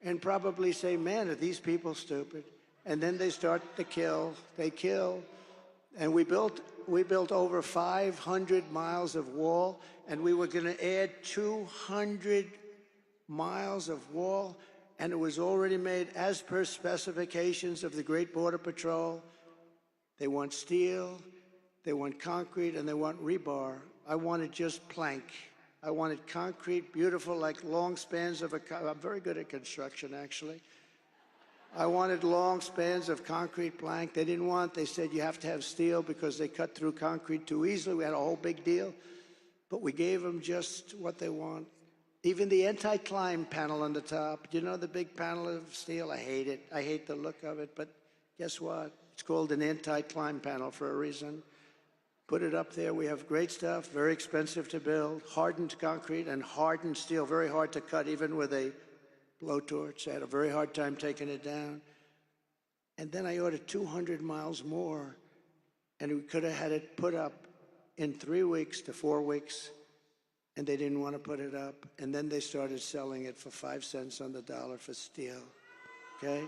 Speaker 2: and probably say, man, are these people stupid? And then they start to kill. They kill. And we built over 500 miles of wall, and we were going to add 200 miles of wall, and it was already made as per specifications of the Great Border Patrol. They want steel, they want concrete, and they want rebar. I wanted just plank. I wanted concrete, beautiful, like long spans of I'm very good at construction, actually. I wanted long spans of concrete plank. They didn't want, they said you have to have steel because they cut through concrete too easily. We had a whole big deal. But we gave them just what they want. Even the anti-climb panel on the top, do you know the big panel of steel? I hate it. I hate the look of it. But guess what? It's called an anti-climb panel for a reason. Put it up there. We have great stuff, very expensive to build, hardened concrete and hardened steel, very hard to cut even with a blowtorch. I had a very hard time taking it down. And then I ordered 200 miles more, and we could have had it put up in 3 weeks to 4 weeks, and they didn't want to put it up. And then they started selling it for 5 cents on the dollar for steel, okay?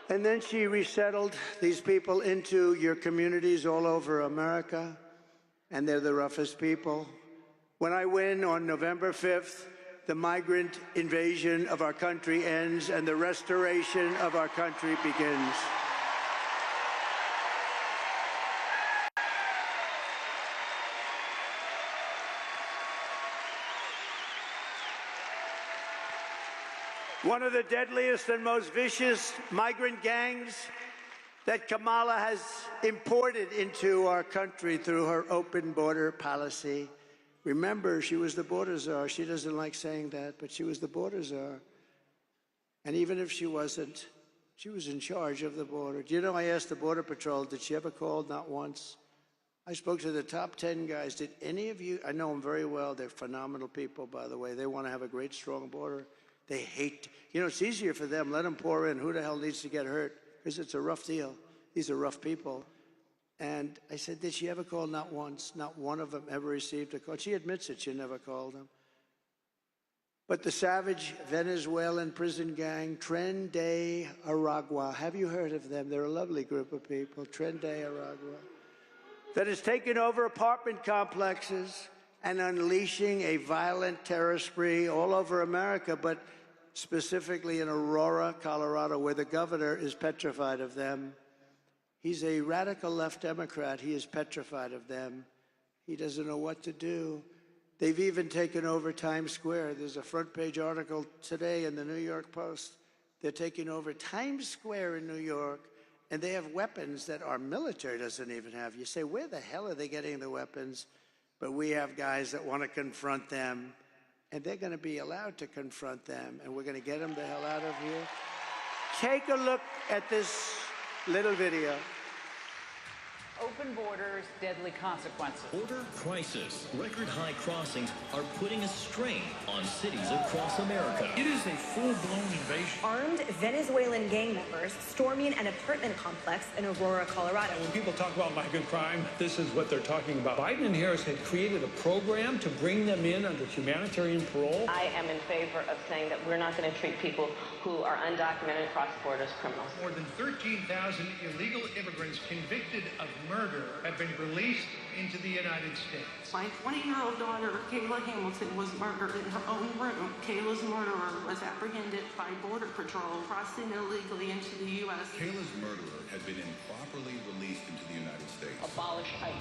Speaker 2: And then she resettled these people into your communities all over America, and they're the roughest people. When I win on November 5th, the migrant invasion of our country ends and the restoration of our country begins. One of the deadliest and most vicious migrant gangs that Kamala has imported into our country through her open border policy. Remember, she was the border czar. She doesn't like saying that, but she was the border czar. And even if she wasn't, she was in charge of the border. Do you know, I asked the Border Patrol, did she ever call? Not once. I spoke to the top 10 guys. Did any of you, I know them very well. They're phenomenal people, by the way. They want to have a great, strong border. They hate, you know, it's easier for them. Let them pour in. Who the hell needs to get hurt? Because it's a rough deal. These are rough people. And I said, did she ever call? Not once. Not one of them ever received a call. She admits it. She never called them. But the savage Venezuelan prison gang, Tren de Aragua, have you heard of them? They're a lovely group of people, Tren de Aragua, that has taken over apartment complexes and unleashing a violent terror spree all over America, but specifically in Aurora, Colorado, where the governor is petrified of them. He's a radical left Democrat. He is petrified of them. He doesn't know what to do. They've even taken over Times Square. There's a front page article today in the New York Post. They're taking over Times Square in New York, and they have weapons that our military doesn't even have. You say, where the hell are they getting the weapons? But we have guys that want to confront them, and they're going to be allowed to confront them, and we're going to get them the hell out of here. Take a look at this little video.
Speaker 8: Open borders, deadly consequences.
Speaker 10: Border crisis. Record high crossings are putting a strain on cities across America.
Speaker 1: It is a full-blown invasion.
Speaker 3: Armed Venezuelan gang members storming an apartment complex in Aurora, Colorado.
Speaker 1: When people talk about lack of crime, this is what they're talking about. Biden and Harris had created a program to bring them in under humanitarian parole.
Speaker 6: I am in favor of saying that we're not going to treat people who are undocumented across the border as criminals.
Speaker 1: More than 13,000 illegal immigrants convicted of murder have been released into the United States.
Speaker 11: My 20-year-old daughter, Kayla Hamilton, was murdered in her own room. Kayla's murderer was apprehended by Border Patrol crossing illegally into the U.S.
Speaker 12: Kayla's murderer had been improperly released into the United States.
Speaker 6: Abolish ICE.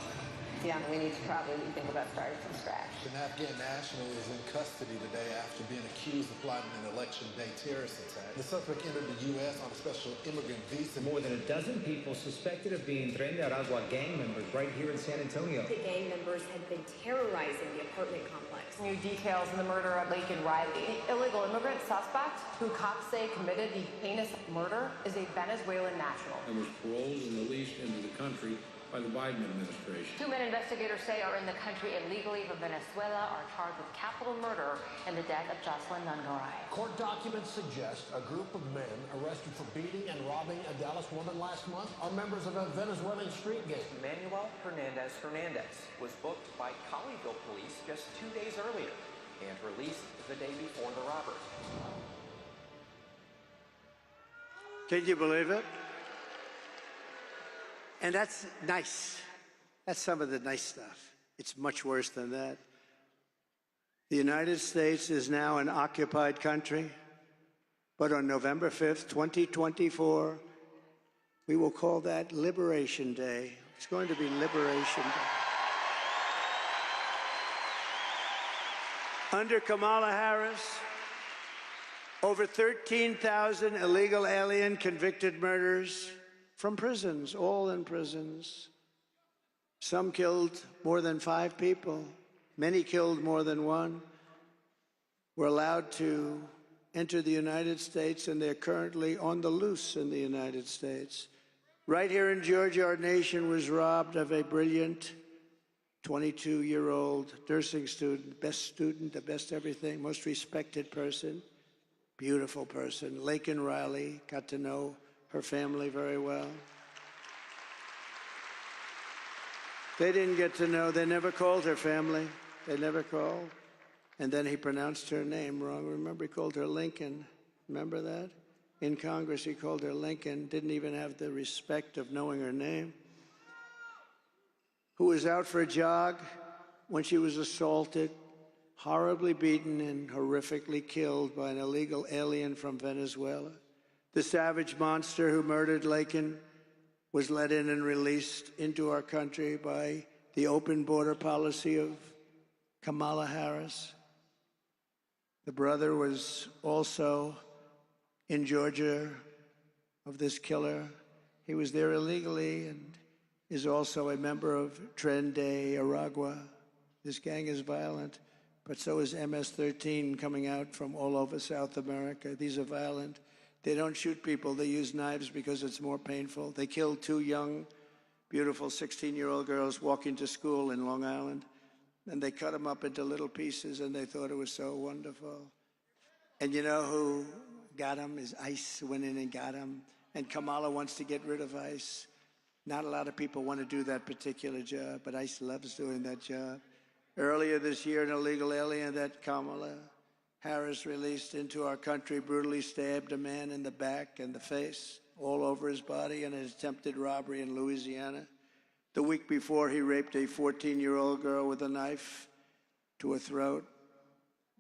Speaker 6: Yeah, we need to probably think about starting from scratch.
Speaker 13: An Afghan national is in custody today after being accused of plotting an election day terrorist attack. The suspect entered the U.S. on a special immigrant visa.
Speaker 14: More than a dozen people suspected of being Tren de Aragua gang members right here in San Antonio.
Speaker 3: The gang members had been terrorizing the apartment complex.
Speaker 4: New details in the murder of Laken Riley. The illegal immigrant suspect, who cops say committed the heinous murder, is a Venezuelan national.
Speaker 12: And was paroled and released into the country by the Biden administration.
Speaker 3: Two men investigators say are in the country illegally from Venezuela are charged with capital murder in the death of Jocelyn Nungaray.
Speaker 15: Court documents suggest a group of men arrested for beating and robbing a Dallas woman last month are members of a Venezuelan street gang.
Speaker 9: Manuel Hernandez was booked by Colleyville police just 2 days earlier and released the day before the robbery.
Speaker 2: Can you believe it? And that's nice. That's some of the nice stuff. It's much worse than that. The United States is now an occupied country, but on November 5th, 2024, we will call that Liberation Day. It's going to be Liberation Day. Under Kamala Harris, over 13,000 illegal alien convicted murders from prisons, all in prisons. Some killed more than 5 people. Many killed more than 1. Were allowed to enter the United States, and they're currently on the loose in the United States. Right here in Georgia, our nation was robbed of a brilliant 22-year-old nursing student, the best everything, most respected person, beautiful person. Laken Riley, got to know her family very well. They didn't get to know, they never called her family. They never called. And then he pronounced her name wrong. Remember, he called her Lincoln. Remember that? In Congress, he called her Lincoln, didn't even have the respect of knowing her name. Who was out for a jog when she was assaulted, horribly beaten, and horrifically killed by an illegal alien from Venezuela. The savage monster who murdered Laken was let in and released into our country by the open border policy of Kamala Harris. The brother was also in Georgia of this killer. He was there illegally and is also a member of Tren de Aragua. This gang is violent, but so is MS-13 coming out from all over South America. These are violent. They don't shoot people, they use knives because it's more painful. They killed 2 young, beautiful 16-year-old girls walking to school in Long Island, and they cut them up into little pieces, and they thought it was so wonderful. And you know who got them? Is ICE went in and got them, and Kamala wants to get rid of ICE. Not a lot of people want to do that particular job, but ICE loves doing that job. Earlier this year, an illegal alien that Kamala Harris released into our country brutally stabbed a man in the back and the face, all over his body, in an attempted robbery in Louisiana. The week before, he raped a 14-year-old girl with a knife to her throat.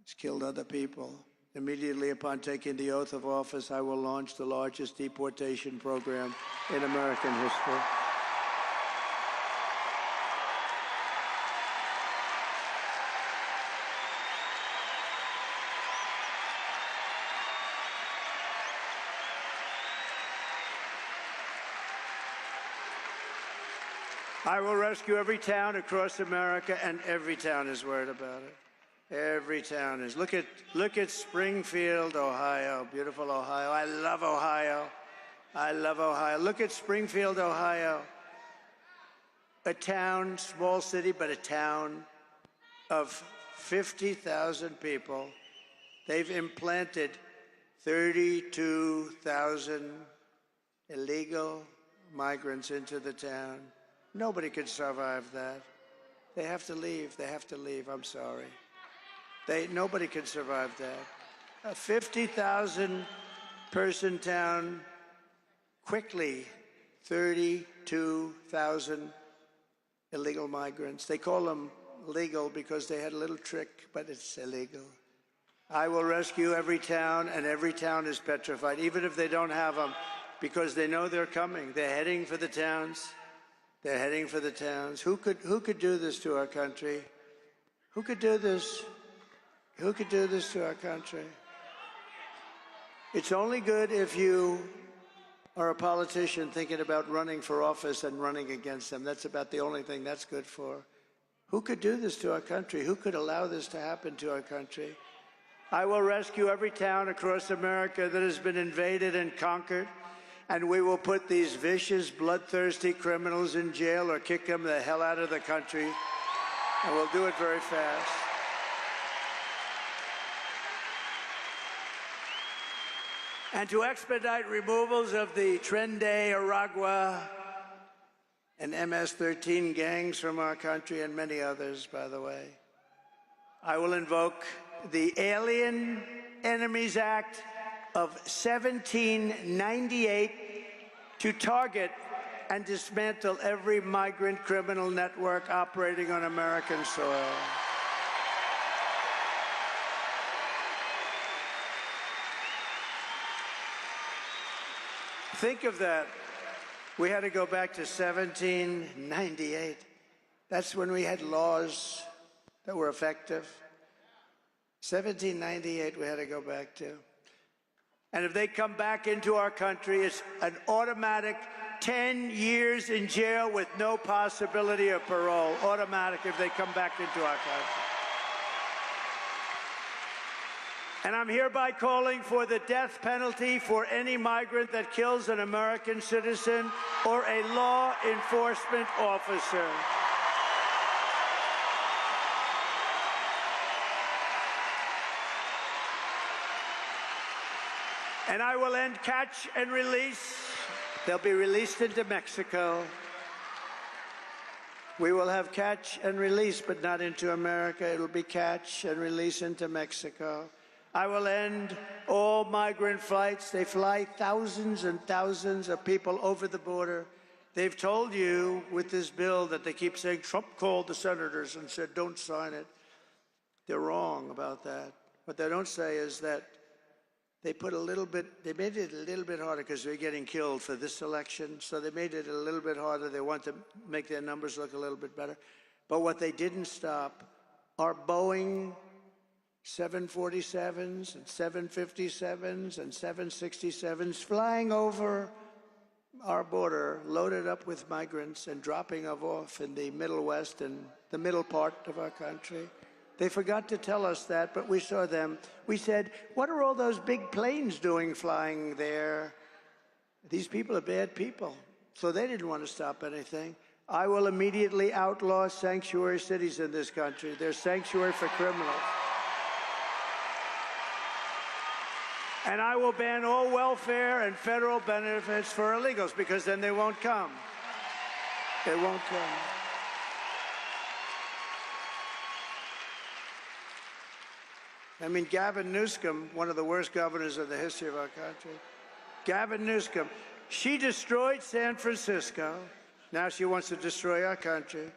Speaker 2: He's killed other people. Immediately upon taking the oath of office, I will launch the largest deportation program in American history. I will rescue every town across America, and every town is worried about it. Every town is. Look at Springfield, Ohio, beautiful Ohio. I love Ohio. I love Ohio. Look at Springfield, Ohio. a town, small city, but a town of 50,000 people. They've implanted 32,000 illegal migrants into the town. Nobody could survive that. They have to leave. They have to leave. I'm sorry. Nobody can survive that. A 50,000 person town, quickly 32,000 illegal migrants. They call them legal because they had a little trick, but it's illegal. I will rescue every town, and every town is petrified, even if they don't have them, because they know they're coming. They're heading for the towns. They're heading for the towns. Who could do this to our country? Who could do this? Who could do this to our country? It's only good if you are a politician thinking about running for office and running against them. That's about the only thing that's good for. Who could do this to our country? Who could allow this to happen to our country? I will rescue every town across America that has been invaded and conquered, and we will put these vicious, bloodthirsty criminals in jail or kick them the hell out of the country, and we'll do it very fast. And to expedite removals of the Tren de Aragua and MS-13 gangs from our country, and many others, by the way, I will invoke the Alien Enemies Act of 1798 to target and dismantle every migrant criminal network operating on American soil. Think of that. We had to go back to 1798. That's when we had laws that were effective. 1798 we had to go back to. And if they come back into our country, it's an automatic 10 years in jail with no possibility of parole. Automatic if they come back into our country. And I'm hereby calling for the death penalty for any migrant that kills an American citizen or a law enforcement officer. And I will end catch and release. They'll be released into Mexico. We will have catch and release, but not into America. It'll be catch and release into Mexico. I will end all migrant flights. They fly thousands and thousands of people over the border. They've told you with this bill that they keep saying Trump called the senators and said, don't sign it. They're wrong about that. What they don't say is that they made it a little bit harder because they're getting killed for this election. So they made it a little bit harder. They want to make their numbers look a little bit better. But what they didn't stop are Boeing 747s and 757s and 767s flying over our border, loaded up with migrants and dropping them off in the Middle West and the middle part of our country. They forgot to tell us that, but we saw them. We said, what are all those big planes doing flying there? These people are bad people, so they didn't want to stop anything. I will immediately outlaw sanctuary cities in this country. They're sanctuary for criminals. And I will ban all welfare and federal benefits for illegals, because then they won't come. They won't come. I mean, Gavin Newsom, one of the worst governors in the history of our country. Gavin Newsom, she destroyed San Francisco. Now she wants to destroy our country.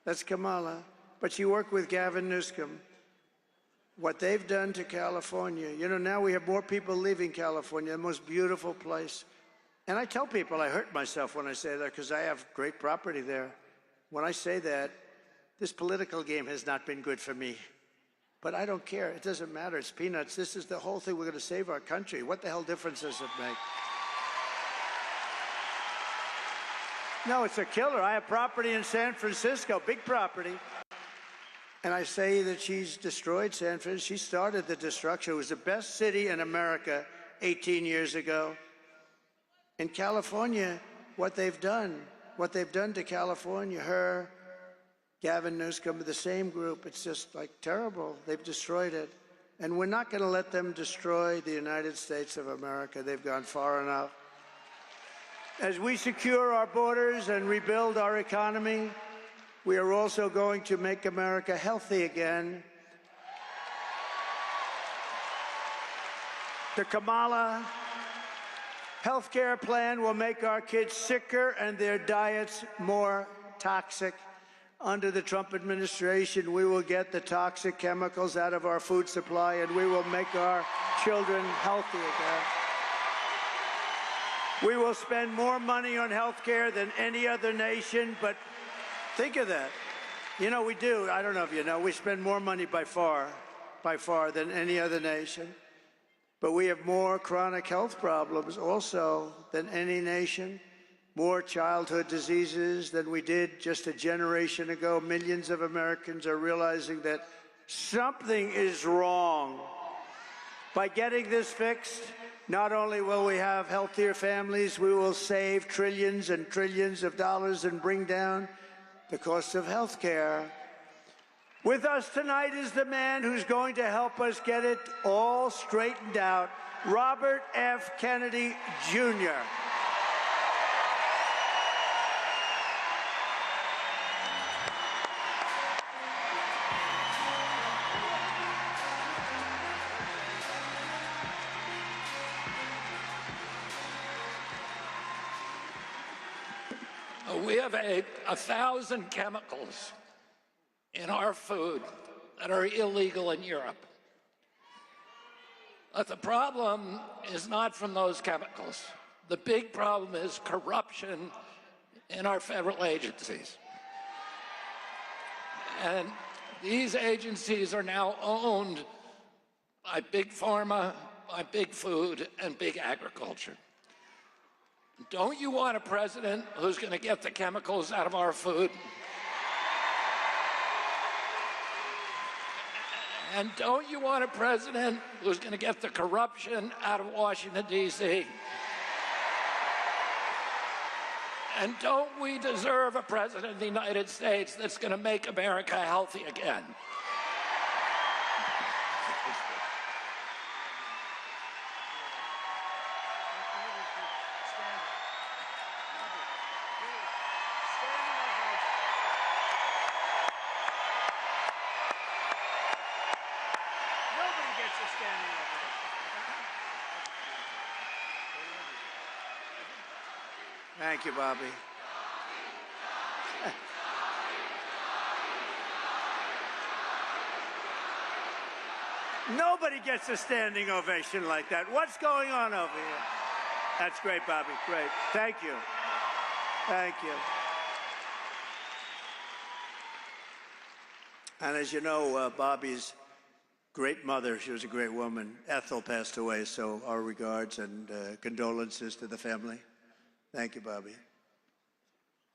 Speaker 2: That's Kamala. But she worked with Gavin Newsom. What they've done to California, you know, now we have more people leaving California, the most beautiful place. And I tell people I hurt myself when I say that because I have great property there. When I say that, this political game has not been good for me. But I don't care. It doesn't matter. It's peanuts. This is the whole thing. We're going to save our country. What the hell difference does it make? No, it's a killer. I have property in San Francisco, big property. And I say that she's destroyed San Francisco. She started the destruction. It was the best city in America 18 years ago. In California, what they've done, what they've done to California, her, Gavin Newsom, the same group, it's just like terrible. They've destroyed it. And we're not going to let them destroy the United States of America. They've gone far enough. As we secure our borders and rebuild our economy, we are also going to make America healthy again. The Kamala health care plan will make our kids sicker and their diets more toxic. Under the Trump administration, we will get the toxic chemicals out of our food supply, and we will make our children healthy again. We will spend more money on health care than any other nation, but think of that. You know, we do. I don't know if you know. We spend more money by far than any other nation. But we have more chronic health problems also than any nation. More childhood diseases than we did just a generation ago. Millions of Americans are realizing that something is wrong. By getting this fixed, not only will we have healthier families, we will save trillions and trillions of dollars and bring down the cost of health care. With us tonight is the man who's going to help us get it all straightened out, Robert F. Kennedy, Jr.
Speaker 16: We have 1,000 chemicals in our food that are illegal in Europe. But the problem is not from those chemicals. The big problem is corruption in our federal agencies. And these agencies are now owned by big pharma, by big food, and big agriculture. Don't you want a president who's going to get the chemicals out of our food? And don't you want a president who's going to get the corruption out of Washington, D.C.? And don't we deserve a president of the United States that's going to make America healthy again?
Speaker 2: Thank you, Bobby. Nobody gets a standing ovation like that. What's going on over here? That's great, Bobby. Great. Thank you. Thank you. And as you know, Bobby's great mother, she was a great woman, Ethel, passed away, so our regards and condolences to the family. Thank you, Bobby.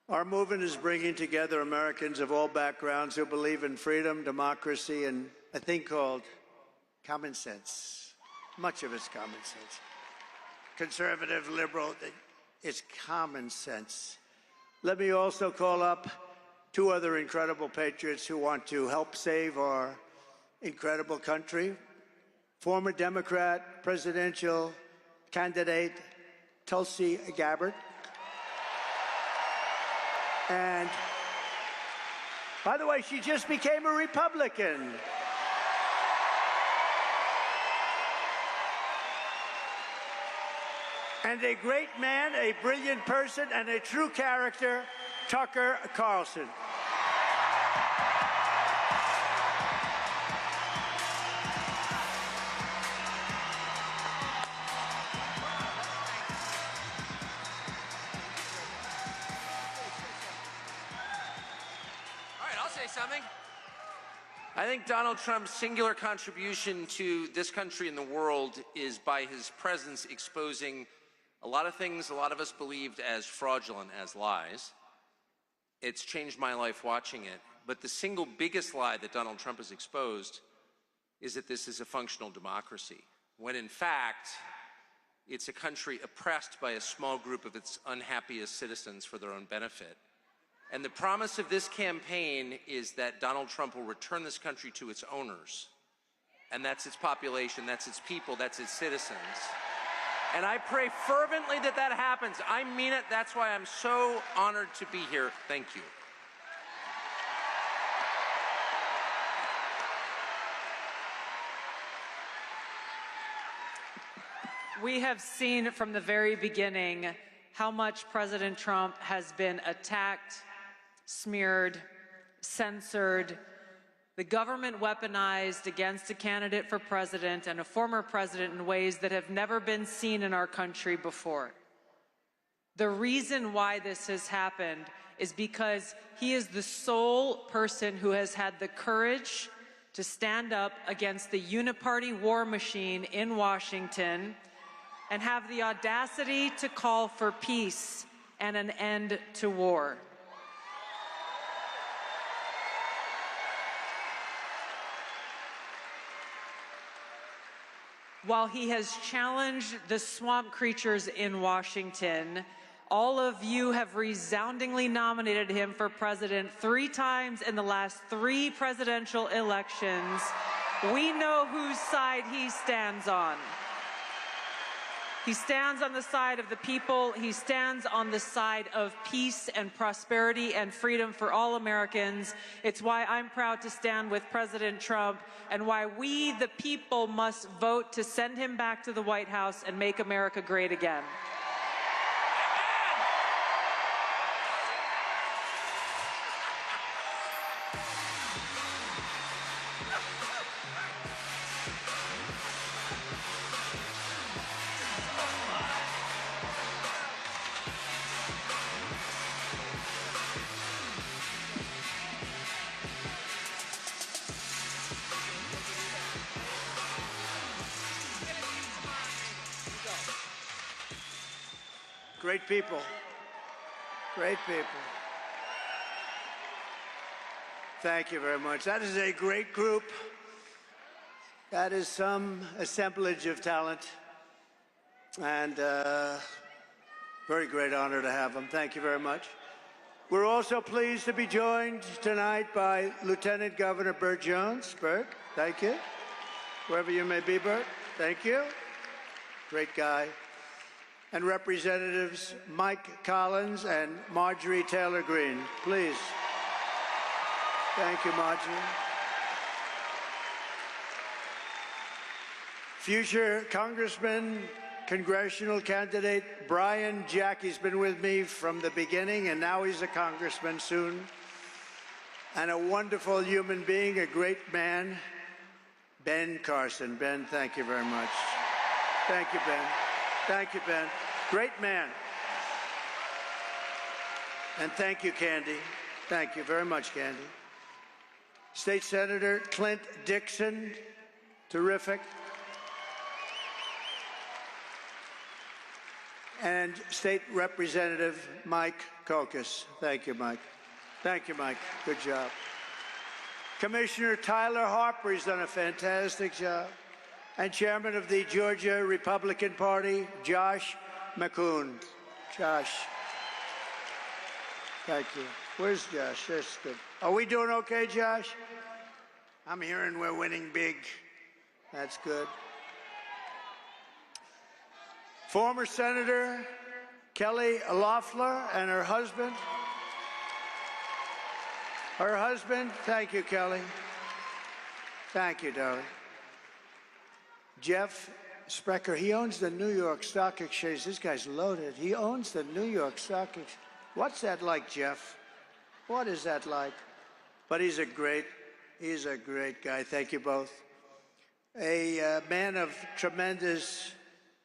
Speaker 2: Our movement is bringing together Americans of all backgrounds who believe in freedom, democracy, and a thing called common sense. Much of it's common sense. Conservative, liberal, it's common sense. Let me also call up two other incredible patriots who want to help save our incredible country. Former Democrat presidential candidate Tulsi Gabbard. And, by the way, she just became a Republican. And a great man, a brilliant person, and a true character, Tucker Carlson.
Speaker 17: Something? I think Donald Trump's singular contribution to this country and the world is by his presence exposing a lot of things a lot of us believed as fraudulent, as lies. It's changed my life watching it. But the single biggest lie that Donald Trump has exposed is that this is a functional democracy, when in fact, It's a country oppressed by a small group of its unhappiest citizens for their own benefit. And the promise of this campaign is that Donald Trump will return this country to its owners. And that's its population, that's its people, that's its citizens. And I pray fervently that that happens. I mean it. That's why I'm so honored to be here. Thank you.
Speaker 18: We have seen from the very beginning how much President Trump has been attacked, smeared, censored, the government weaponized against a candidate for president and a former president in ways that have never been seen in our country before. The reason why this has happened is because he is the sole person who has had the courage to stand up against the uniparty war machine in Washington and have the audacity to call for peace and an end to war. While he has challenged the swamp creatures in Washington, all of you have resoundingly nominated him for president 3 times in the last 3 presidential elections. We know whose side he stands on. He stands on the side of the people. He stands on the side of peace and prosperity and freedom for all Americans. It's why I'm proud to stand with President Trump and why we, the people, must vote to send him back to the White House and make America great again.
Speaker 2: Great people. Great people. Thank you very much. That is a great group. That is some assemblage of talent. And very great honor to have them. Thank you very much. We're also pleased to be joined tonight by Lieutenant Governor Burt Jones. Burt, thank you. Wherever you may be, Burt, thank you. Great guy. And Representatives Mike Collins and Marjorie Taylor Greene. Please. Thank you, Marjorie. Future Congressman, congressional candidate Brian Jackie's been with me from the beginning, and now he's a congressman soon. And a wonderful human being, a great man, Ben Carson. Ben, thank you very much. Thank you, Ben. Thank you, Ben. Great man. And thank you, Candy. Thank you very much, Candy. State Senator Clint Dixon, terrific. And State Representative Mike Kokas. Thank you, Mike. Thank you, Mike. Good job. Commissioner Tyler Harper, he's done a fantastic job. And Chairman of the Georgia Republican Party, Josh McCoon. Josh. Thank you. Where's Josh? That's good. Are we doing okay, Josh? I'm hearing we're winning big. That's good. Former Senator Kelly Loeffler and her husband. Her husband. Thank you, Kelly. Thank you, darling. Jeff Sprecher, he owns the New York Stock Exchange. This guy's loaded. He owns the New York Stock Exchange. What's that like, Jeff? What is that like? But he's a great guy. Thank you both. A man of tremendous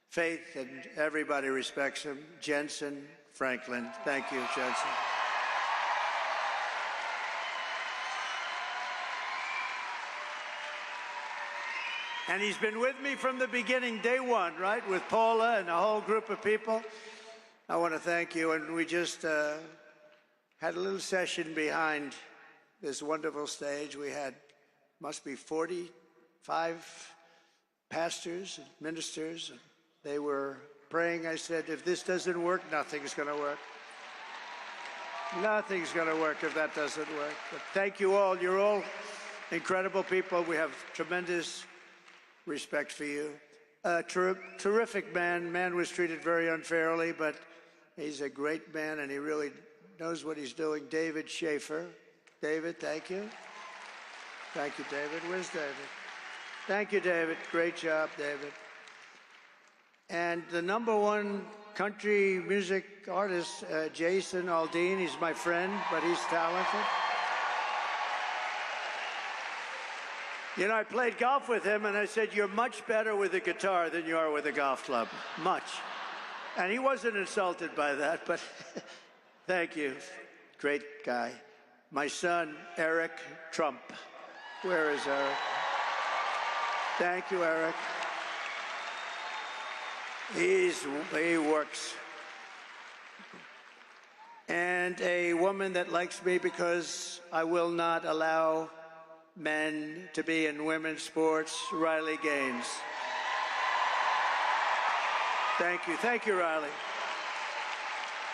Speaker 2: faith, and everybody respects him. Jensen Franklin. Thank you, Jensen. And he's been with me from the beginning, day one, right? With Paula and a whole group of people. I want to thank you. And we just had a little session behind this wonderful stage. We had, must be 45 pastors and ministers. And They were praying. I said, if this doesn't work, nothing's going to work. Nothing's going to work if that doesn't work. But thank you all. You're all incredible people. We have tremendous respect for you. Terrific man. Man was treated very unfairly, but he's a great man, and he really knows what he's doing. David Schaefer. David, thank you. Thank you, David. Where's David? Thank you, David. Great job, David. And the #1 country music artist, Jason Aldean. He's my friend, but he's talented. You know, I played golf with him, and I said, you're much better with a guitar than you are with a golf club. Much. And he wasn't insulted by that, but thank you. Great guy. My son, Eric Trump. Where is Eric? Thank you, Eric. He works. And a woman that likes me because I will not allow men to be in women's sports, Riley Gaines. Thank you. Thank you, Riley.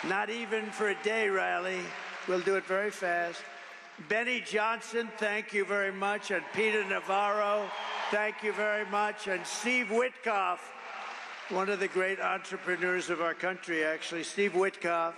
Speaker 2: Not even for a day, Riley. We'll do it very fast. Benny Johnson, thank you very much. And Peter Navarro, thank you very much. And Steve Witkoff, one of the great entrepreneurs of our country, actually. Steve Witkoff.